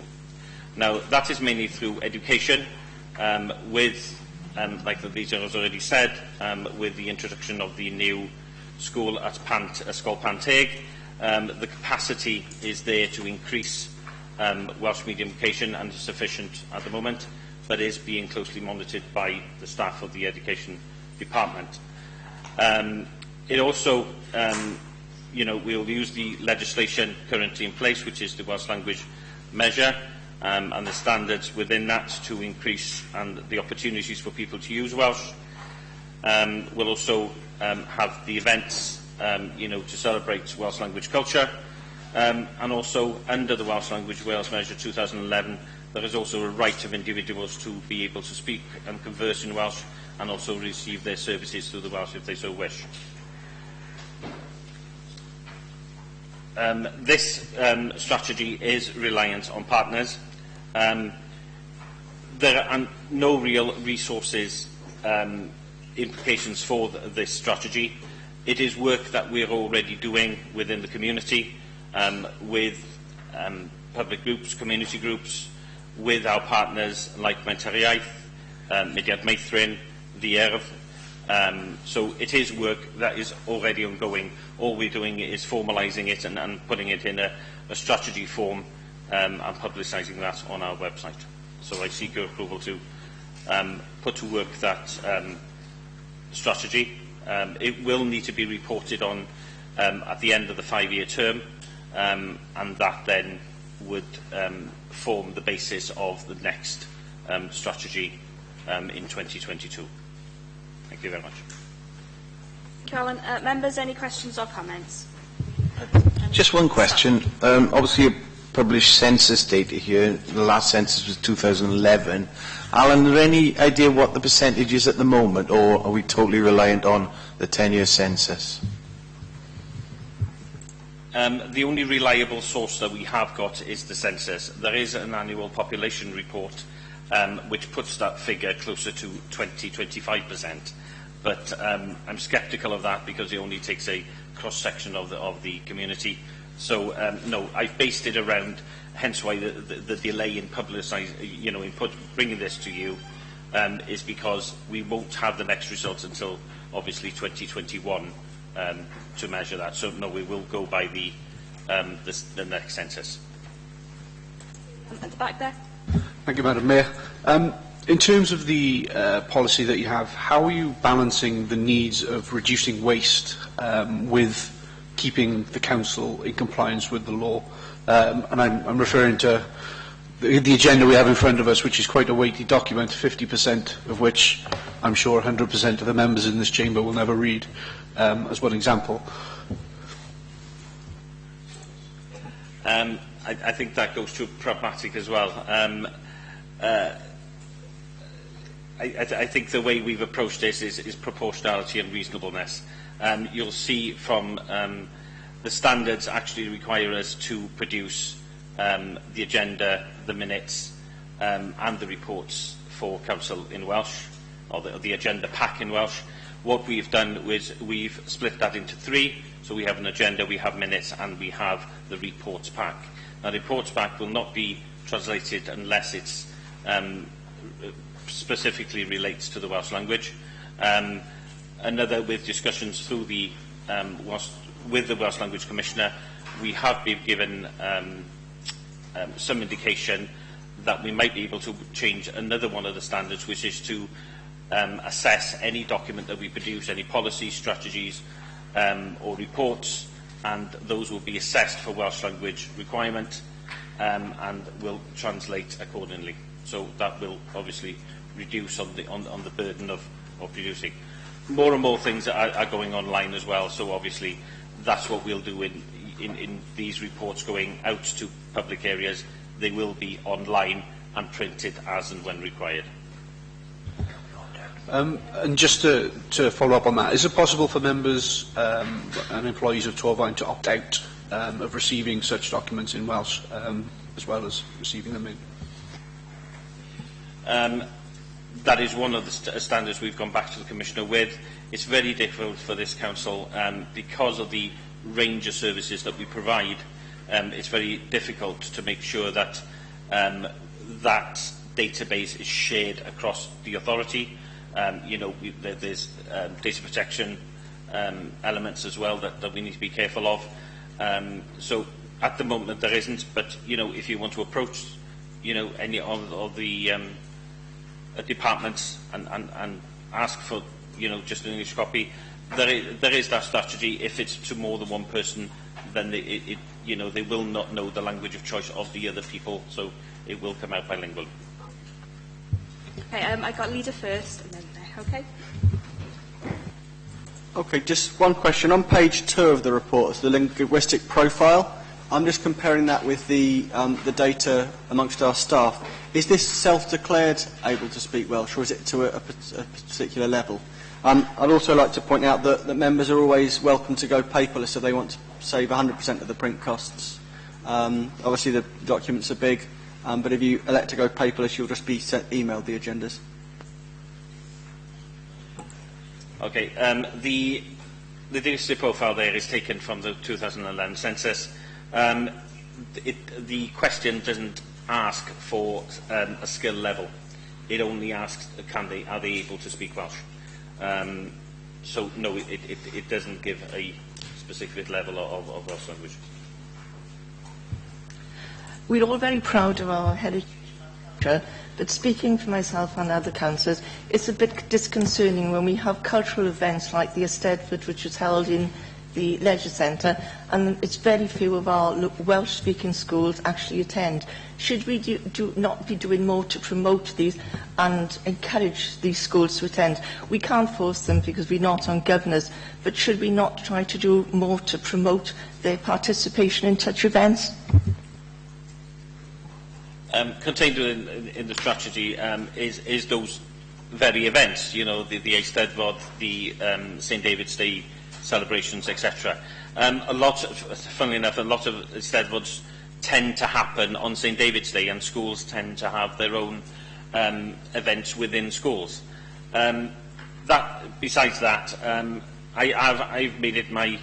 M: Now, that is mainly through education, with, like the leader has already said, with the introduction of the new school at Ysgol Panteg. The capacity is there to increase Welsh medium education and is sufficient at the moment, but is being closely monitored by the staff of the Education Department. It also, we'll use the legislation currently in place, which is the Welsh language measure, and the standards within that to increase and the opportunities for people to use Welsh. We'll also have the events, to celebrate Welsh language culture, and also under the Welsh Language Wales Measure 2011, there is also a right of individuals to be able to speak and converse in Welsh and also receive their services through the Welsh if they so wish. This strategy is reliant on partners. There are no real resources implications for this strategy. It is work that we're already doing within the community, with public groups, community groups, with our partners like Mentariaeth, Mudiad Meithrin, the Urdd. So it is work that is already ongoing. All we're doing is formalising it and putting it in a strategy form and publicising that on our website. So I seek your approval to put to work that strategy. It will need to be reported on at the end of the 5-year term, and that then would form the basis of the next strategy in 2022. Thank you very much.
A: Carolyn, members, any questions or comments?
O: Just one question. Obviously, you published census data here. The last census was 2011. Alan, are there any idea what the percentage is at the moment, or are we totally reliant on the 10-year census?
M: The only reliable source that we have got is the census. There is an annual population report which puts that figure closer to 20-25%. But I'm sceptical of that because it only takes a cross-section of the community. So, no, I've based it around, hence why the delay in bringing this to you is because we won't have the next results until, obviously, 2021 to measure that. So, no, we will go by the next census.
A: At the back there.
P: Thank you, Madam Mayor. In terms of the policy that you have, how are you balancing the needs of reducing waste with keeping the council in compliance with the law? And I'm referring to the agenda we have in front of us, which is quite a weighty document, 50% of which I'm sure 100% of the members in this chamber will never read, as one example.
M: I think that goes to pragmatic as well. I think the way we've approached this is proportionality and reasonableness. You'll see from the standards actually require us to produce the agenda, the minutes, and the reports for Council in Welsh, or the agenda pack in Welsh. What we've done is we've split that into 3. So we have an agenda, we have minutes, and we have the reports pack. Now, the reports pack will not be translated unless it's specifically relates to the Welsh language. Another, with discussions through the with the Welsh Language Commissioner, we have been given some indication that we might be able to change another one of the standards, which is to assess any document that we produce, any policies, strategies or reports, and those will be assessed for Welsh language requirement and will translate accordingly. So that will obviously reduce on the burden of producing. More and more things are going online as well, so obviously that's what we'll do in these reports going out to public areas, they will be online and printed as and when required.
P: And just to follow up on that, is it possible for members and employees of Torfaen to opt out of receiving such documents in Welsh as well as receiving them in?
M: That is one of the standards we've gone back to the Commissioner with. It's very difficult for this Council because of the range of services that we provide. It's very difficult to make sure that that database is shared across the authority. There's data protection elements as well that we need to be careful of. So at the moment there isn't, but if you want to approach any of the departments and ask for just an English copy, there is that strategy. If it's to more than one person, then they will not know the language of choice of the other people, so it will come out bilingual.
A: Okay, I got Leader first, and then okay.
H: Okay, just one question. On page 2 of the report, it's the linguistic profile. I'm just comparing that with the data amongst our staff. Is this self-declared able to speak Welsh, or is it to a particular level? I'd also like to point out that members are always welcome to go paperless if they want to save 100% of the print costs. Obviously, the documents are big, but if you elect to go paperless, you'll just be emailed the agendas.
M: Okay, the linguistic profile there is taken from the 2011 census. The question doesn't ask for a skill level. It only asks, are they able to speak Welsh? So no, it doesn't give a specific level of Welsh language.
Q: We're all very proud of our heritage, but speaking for myself and other councillors, it's a bit disconcerting when we have cultural events like the Eisteddfod, which was held in the Leisure Centre, and it's very few of our Welsh-speaking schools actually attend. Should we not be doing more to promote these and encourage these schools to attend? We can't force them because we're not on governors, but should we not try to do more to promote their participation in such events?
M: Contained in the strategy is those very events, the Eisteddfod, the St David's Day celebrations, etc. Funnily enough, a lot of Eisteddfods tend to happen on St David's Day, and schools tend to have their own events within schools. Besides that, I've made it my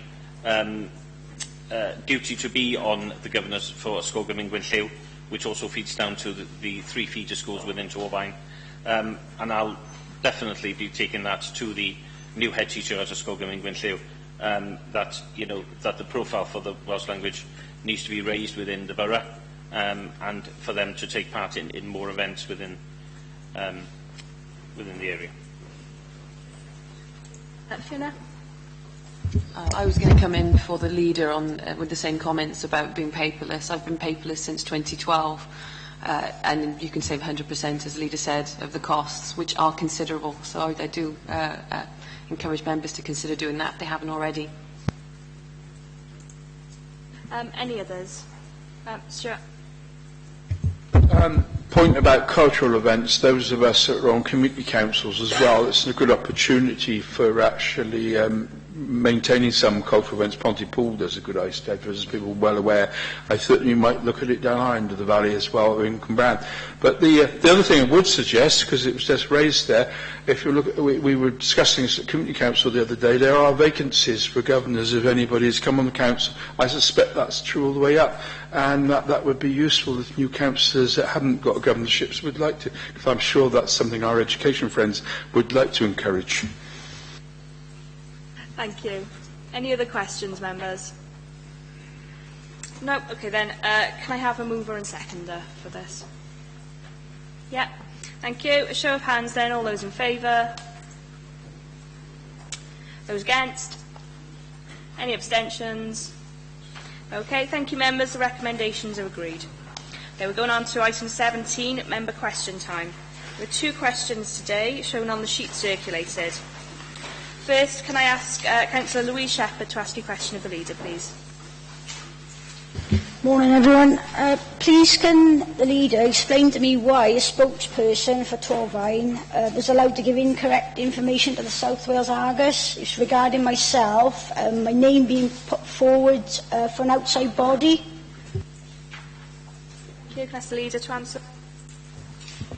M: duty to be on the governors for Yscogwm and Gwynlliw, which also feeds down to the 3 feeder schools within Torfaen, and I'll definitely be taking that to the new head teacher at Yscogwm and Gwynlliw, that the profile for the Welsh language needs to be raised within the borough, and for them to take part in more events within the area.
A: Fiona?
R: I was going to come in before the leader on with the same comments about being paperless. I've been paperless since 2012, and you can save 100%, as the leader said, of the costs, which are considerable. So I do encourage members to consider doing that if they haven't already.
A: Any others? Stuart?
S: Point about cultural events, those of us that are on community councils as well, it's a good opportunity for actually maintaining some cultural events. Pontypool does a good Eisteddfod, as people are well aware. I thought you might look at it down our end of the valley as well, in Cwmbran. But the other thing I would suggest, because it was just raised there, if you look, we were discussing this at Community Council the other day, there are vacancies for governors if anybody has come on the council. I suspect that's true all the way up, and that would be useful if new councillors that haven't got governorships would like to, if I'm sure that's something our education friends would like to encourage.
A: Thank you. Any other questions, members? No? Okay then, can I have a mover and seconder for this? Yeah. Thank you. A show of hands then, all those in favour? Those against? Any abstentions? Okay, thank you members, the recommendations are agreed. Okay, we're going on to item 17, member question time. There are 2 questions today, shown on the sheet circulated. First, can I ask Councillor Louise Shepherd to ask a question of the leader, please?
T: Morning, everyone. Please can the leader explain to me why a spokesperson for Torfaen was allowed to give incorrect information to the South Wales Argus? It's regarding myself, my name being put forward for an outside body.
A: Can I ask the leader to answer?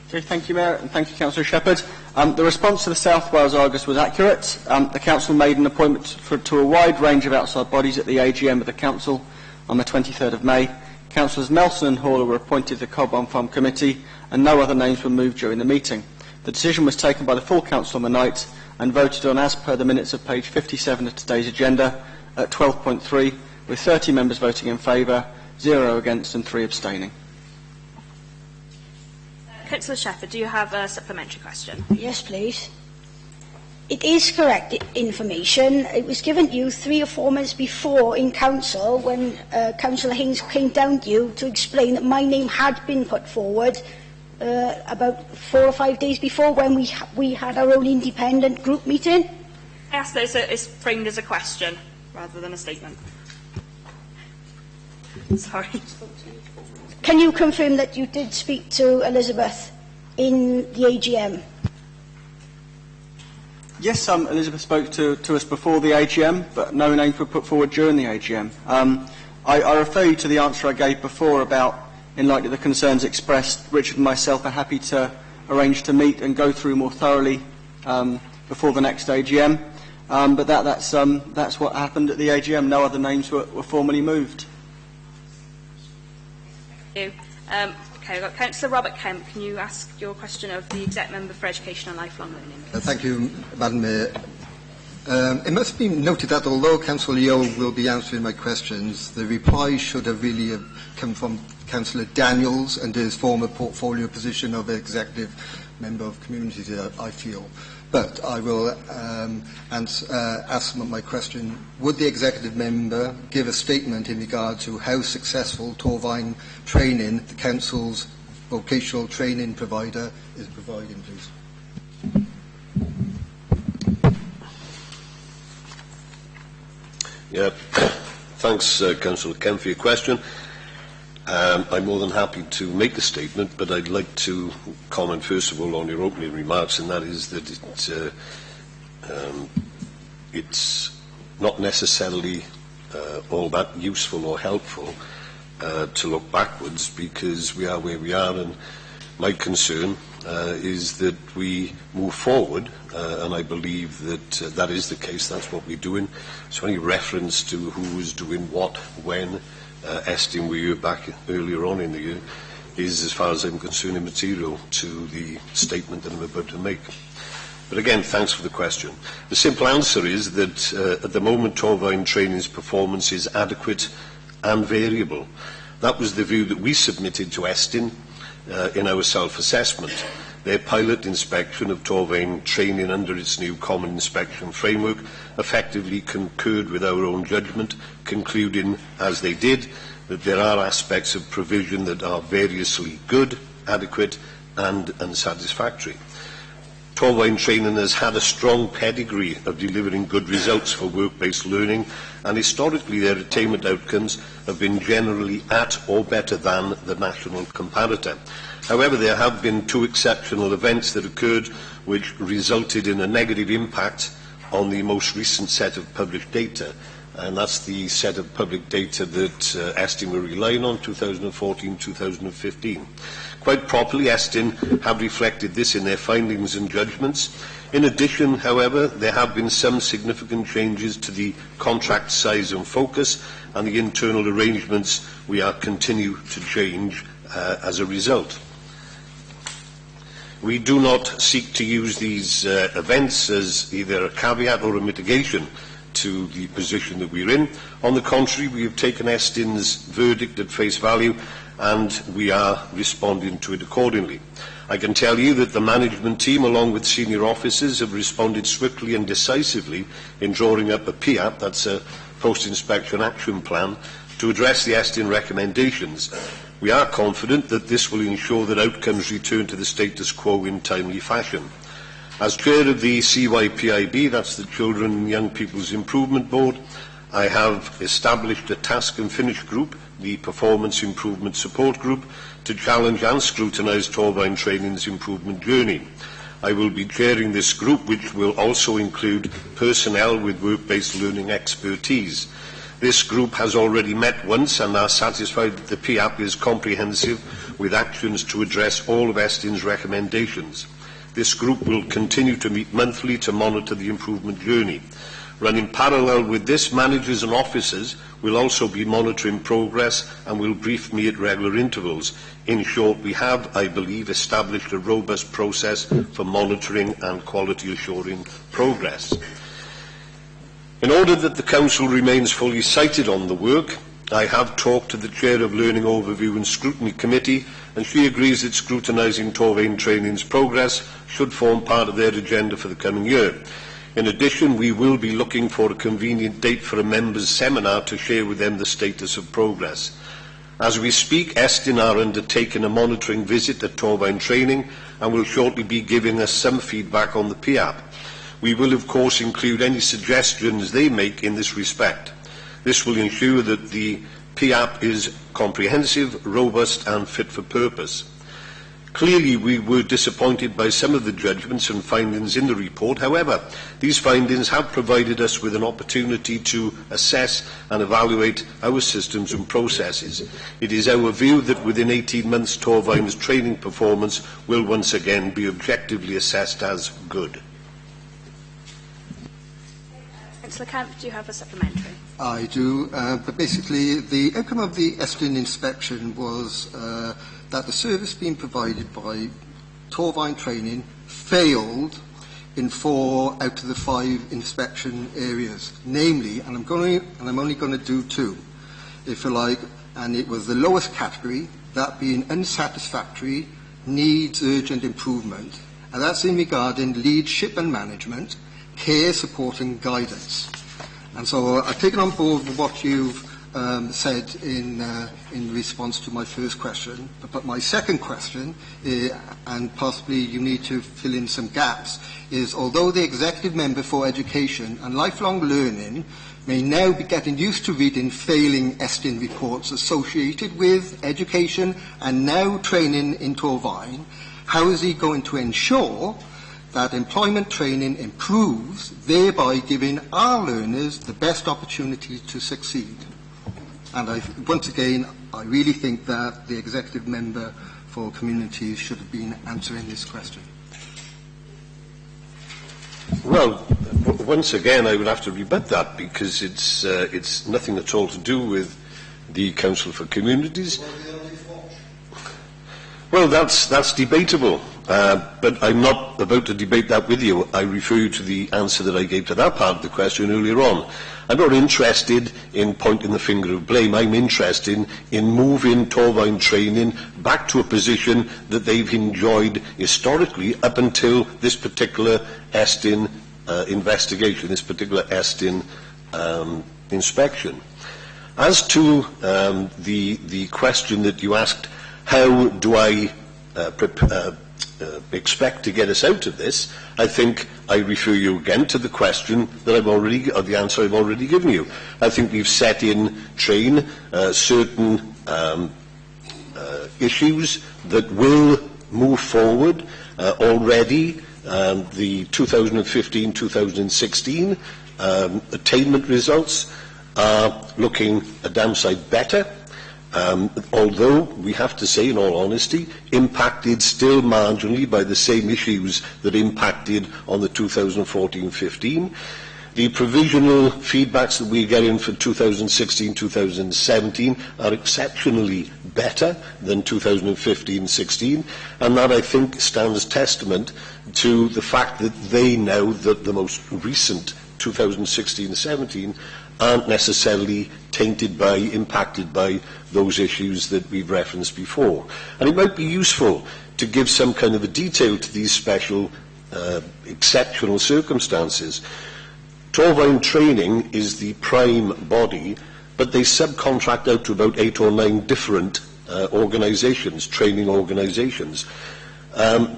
H: Okay, thank you, Mayor, and thank you, Councillor Shepherd. The response to the South Wales Argus was accurate. The Council made an appointment to a wide range of outside bodies at the AGM of the Council on the 23rd of May. Councillors Melson and Haller were appointed to the Cobb Farm Committee, and no other names were moved during the meeting. The decision was taken by the full Council on the night and voted on as per the minutes of page 57 of today's agenda at 12.3, with 30 members voting in favour, 0 against and 3 abstaining.
A: Councillor Shepherd, do you have a supplementary question?
T: Yes, please. It is correct information. It was given to you 3 or 4 minutes before in Council when Councillor Haynes came down to you to explain that my name had been put forward about 4 or 5 days before when we had our own independent group meeting.
A: I ask that it's framed as a question rather than a statement. Sorry.
T: Can you confirm that you did speak to Elizabeth in the AGM?
H: Yes, Elizabeth spoke to us before the AGM, but no names were put forward during the AGM. I refer you to the answer I gave before about, in light of the concerns expressed, Richard and myself are happy to arrange to meet and go through more thoroughly before the next AGM. But that's what happened at the AGM. No other names were formally moved.
A: Thank you. Okay, I've got Councillor Robert Kemp. Can you ask your question of the Exec Member for Education and Lifelong Learning?
U: Thank you, Madam Mayor. It must be noted that although Councillor Yeo will be answering my questions, the reply should have really come from Councillor Daniels and his former portfolio position of Executive Member of Communities, I feel. But I will ask my question. Would the Executive Member give a statement in regard to how successful Torfaen Training, the Council's vocational training provider, is providing, please?
V: Yeah, thanks, Councillor Kemp, for your question. I'm more than happy to make a statement, but I'd like to comment first of all on your opening remarks, and that is that it's not necessarily all that useful or helpful to look backwards, because we are where we are, and my concern is that we move forward, and I believe that that is the case. That's what we're doing. So any reference to who was doing what, when, Estin were you back earlier on in the year, is, as far as I'm concerned, immaterial to the statement that I'm about to make. But again, thanks for the question. The simple answer is that at the moment Torfaen Training's performance is adequate and variable. That was the view that we submitted to Estin in our self-assessment. Their pilot inspection of Torfaen Training under its new common inspection framework effectively concurred with our own judgment, concluding, as they did, that there are aspects of provision that are variously good, adequate and unsatisfactory. Torfaen Training has had a strong pedigree of delivering good results for work-based learning, and historically their attainment outcomes have been generally at or better than the national comparator. However, there have been 2 exceptional events that occurred which resulted in a negative impact on the most recent set of published data, and that's the set of public data that Estin were relying on, 2014-2015. Quite properly, Estin have reflected this in their findings and judgments. In addition, however, there have been some significant changes to the contract size and focus, and the internal arrangements we are continue to change as a result. We do not seek to use these events as either a caveat or a mitigation to the position that we're in. On the contrary, we have taken Estin's verdict at face value, and we are responding to it accordingly. I can tell you that the management team, along with senior officers, have responded swiftly and decisively in drawing up a PIAP, that's a post-inspection action plan, to address the Estin recommendations. We are confident that this will ensure that outcomes return to the status quo in timely fashion. As chair of the CYPIB, that's the Children and Young People's Improvement Board, I have established a task and finish group, the Performance Improvement Support Group, to challenge and scrutinise Torvine Training's improvement journey. I will be chairing this group, which will also include personnel with work-based learning expertise. This group has already met once and are satisfied that the PAP is comprehensive with actions to address all of Estin's recommendations. This group will continue to meet monthly to monitor the improvement journey. Running parallel with this, managers and officers will also be monitoring progress and will brief me at regular intervals. In short, we have, I believe, established a robust process for monitoring and quality assuring progress. In order that the Council remains fully sighted on the work, I have talked to the Chair of Learning Overview and Scrutiny Committee, and she agrees that scrutinising Torvine Training's progress should form part of their agenda for the coming year. In addition, we will be looking for a convenient date for a members' seminar to share with them the status of progress. As we speak, Estin are undertaking a monitoring visit at Torvine Training and will shortly be giving us some feedback on the PAP. We will, of course, include any suggestions they make in this respect. This will ensure that the PAP is comprehensive, robust and fit for purpose. Clearly, we were disappointed by some of the judgments and findings in the report. However, these findings have provided us with an opportunity to assess and evaluate our systems and processes. It is our view that within 18 months, Torvine's training performance will once again be objectively assessed as good.
A: Councillor Camp, do you have a supplementary?
U: I do, but basically the outcome of the Estin inspection was that the service being provided by Torvine Training failed in 4 out of the 5 inspection areas, namely, and I'm only going to do 2, if you like, and it was the lowest category, that being unsatisfactory, needs urgent improvement, and that's in regarding leadership and management, care, support and guidance. And so I've taken on board what you've said in response to my first question, but my second question, and possibly you need to fill in some gaps, is although the Executive Member for Education and Lifelong Learning may now be getting used to reading failing Estin reports associated with education and now training in Torvine, how is he going to ensure that employment training improves, thereby giving our learners the best opportunity to succeed? And once again, I really think that the Executive Member for Communities should have been answering this question.
V: Well, once again, I would have to rebut that because it's nothing at all to do with the Council for Communities. Well, that's debatable, but I'm not about to debate that with you. I refer you to the answer that I gave to that part of the question earlier on. I'm not interested in pointing the finger of blame. I'm interested in moving Torvine Training back to a position that they've enjoyed historically up until this particular Estin investigation, this particular Estin inspection. As to the question that you asked, how do I expect to get us out of this? I think I refer you again to the question that or the answer I've already given you. I think we've set in train certain issues that will move forward already. The 2015-2016 attainment results are looking a damn sight better. Although, we have to say in all honesty, impacted still marginally by the same issues that impacted on the 2014-15. The provisional feedbacks that we're getting for 2016-2017 are exceptionally better than 2015-16, and that, I think, stands testament to the fact that they know that the most recent 2016-17 aren't necessarily tainted by, impacted by those issues that we've referenced before. And it might be useful to give some kind of a detail to these special, exceptional circumstances. Torvine Training is the prime body, but they subcontract out to about 8 or 9 different organisations, training organisations.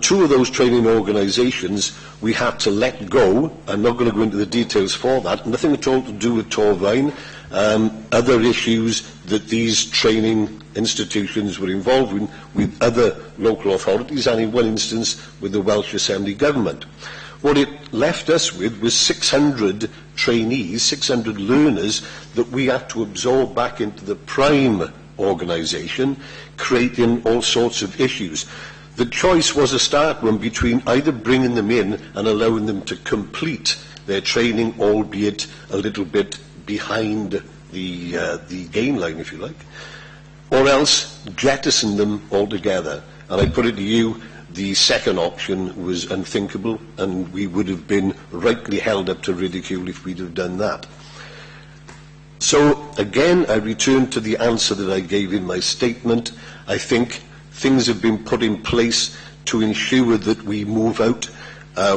V: Two of those training organisations we had to let go. I'm not going to go into the details for that. Nothing at all to do with Torfaen. Other issues that these training institutions were involved in with other local authorities, and in one instance with the Welsh Assembly Government. What it left us with was 600 trainees, 600 learners that we had to absorb back into the prime organisation, creating all sorts of issues. The choice was a stark one between either bringing them in and allowing them to complete their training, albeit a little bit behind the gain line, if you like, or else jettison them altogether. And I put it to you, the second option was unthinkable, and we would have been rightly held up to ridicule if we'd have done that. So, again, I return to the answer that I gave in my statement. I think things have been put in place to ensure that we move out.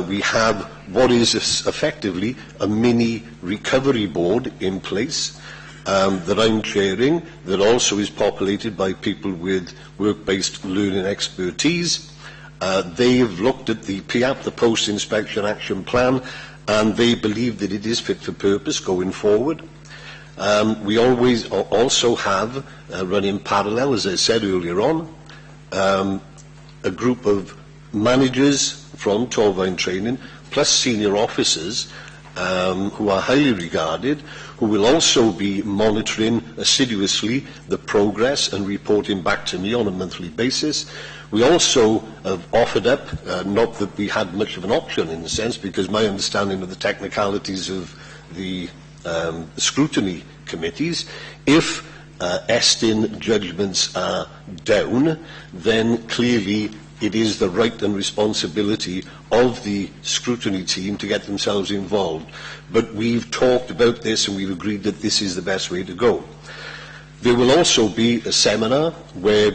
V: We have what is effectively a mini recovery board in place that I'm chairing, that also is populated by people with work-based learning expertise. They have looked at the PIAP, the Post-Inspection Action Plan, and they believe that it is fit for purpose going forward. We always also have, running parallel, as I said earlier on, a group of managers from Torfaen Training, plus senior officers who are highly regarded, who will also be monitoring assiduously the progress and reporting back to me on a monthly basis. We also have offered up, not that we had much of an option in a sense, because my understanding of the technicalities of the scrutiny committees, if Estin judgments are down, then clearly it is the right and responsibility of the scrutiny team to get themselves involved. But we've talked about this and we've agreed that this is the best way to go. There will also be a seminar where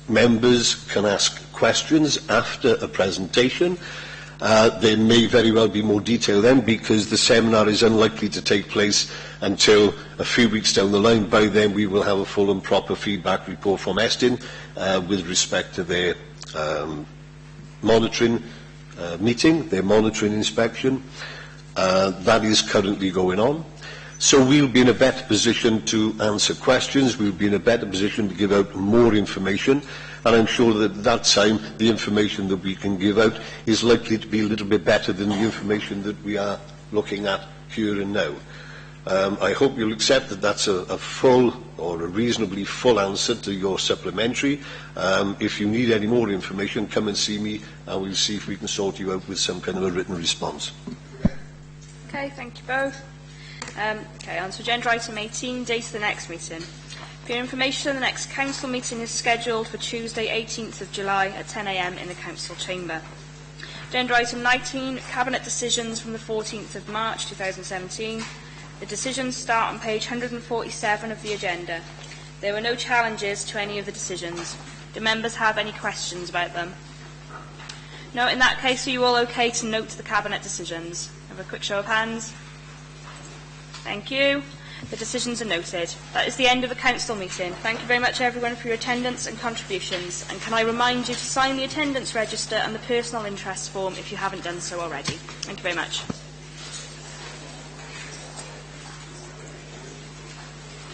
V: members can ask questions after a presentation. There may very well be more detail then, because the seminar is unlikely to take place until a few weeks down the line. By then we will have a full and proper feedback report from Estin with respect to their monitoring meeting, their monitoring inspection. That is currently going on. So we'll be in a better position to answer questions, we'll be in a better position to give out more information, and I'm sure that at that time the information that we can give out is likely to be a little bit better than the information that we are looking at here and now. I hope you'll accept that that's a full or a reasonably full answer to your supplementary. If you need any more information, come and see me and we'll see if we can sort you out with some kind of a written response.
A: Okay, thank you both. Okay, on to agenda item 18, date of the next meeting. For your information, the next council meeting is scheduled for Tuesday 18th of July at 10 a.m. in the council chamber. Agenda item 19, cabinet decisions from the 14th of March 2017. The decisions start on page 147 of the agenda. There were no challenges to any of the decisions. Do members have any questions about them? No, in that case, are you all okay to note the cabinet decisions? Have a quick show of hands. Thank you. The decisions are noted. That is the end of the council meeting. Thank you very much everyone for your attendance and contributions. And can I remind you to sign the attendance register and the personal interest form if you haven't done so already. Thank you very much.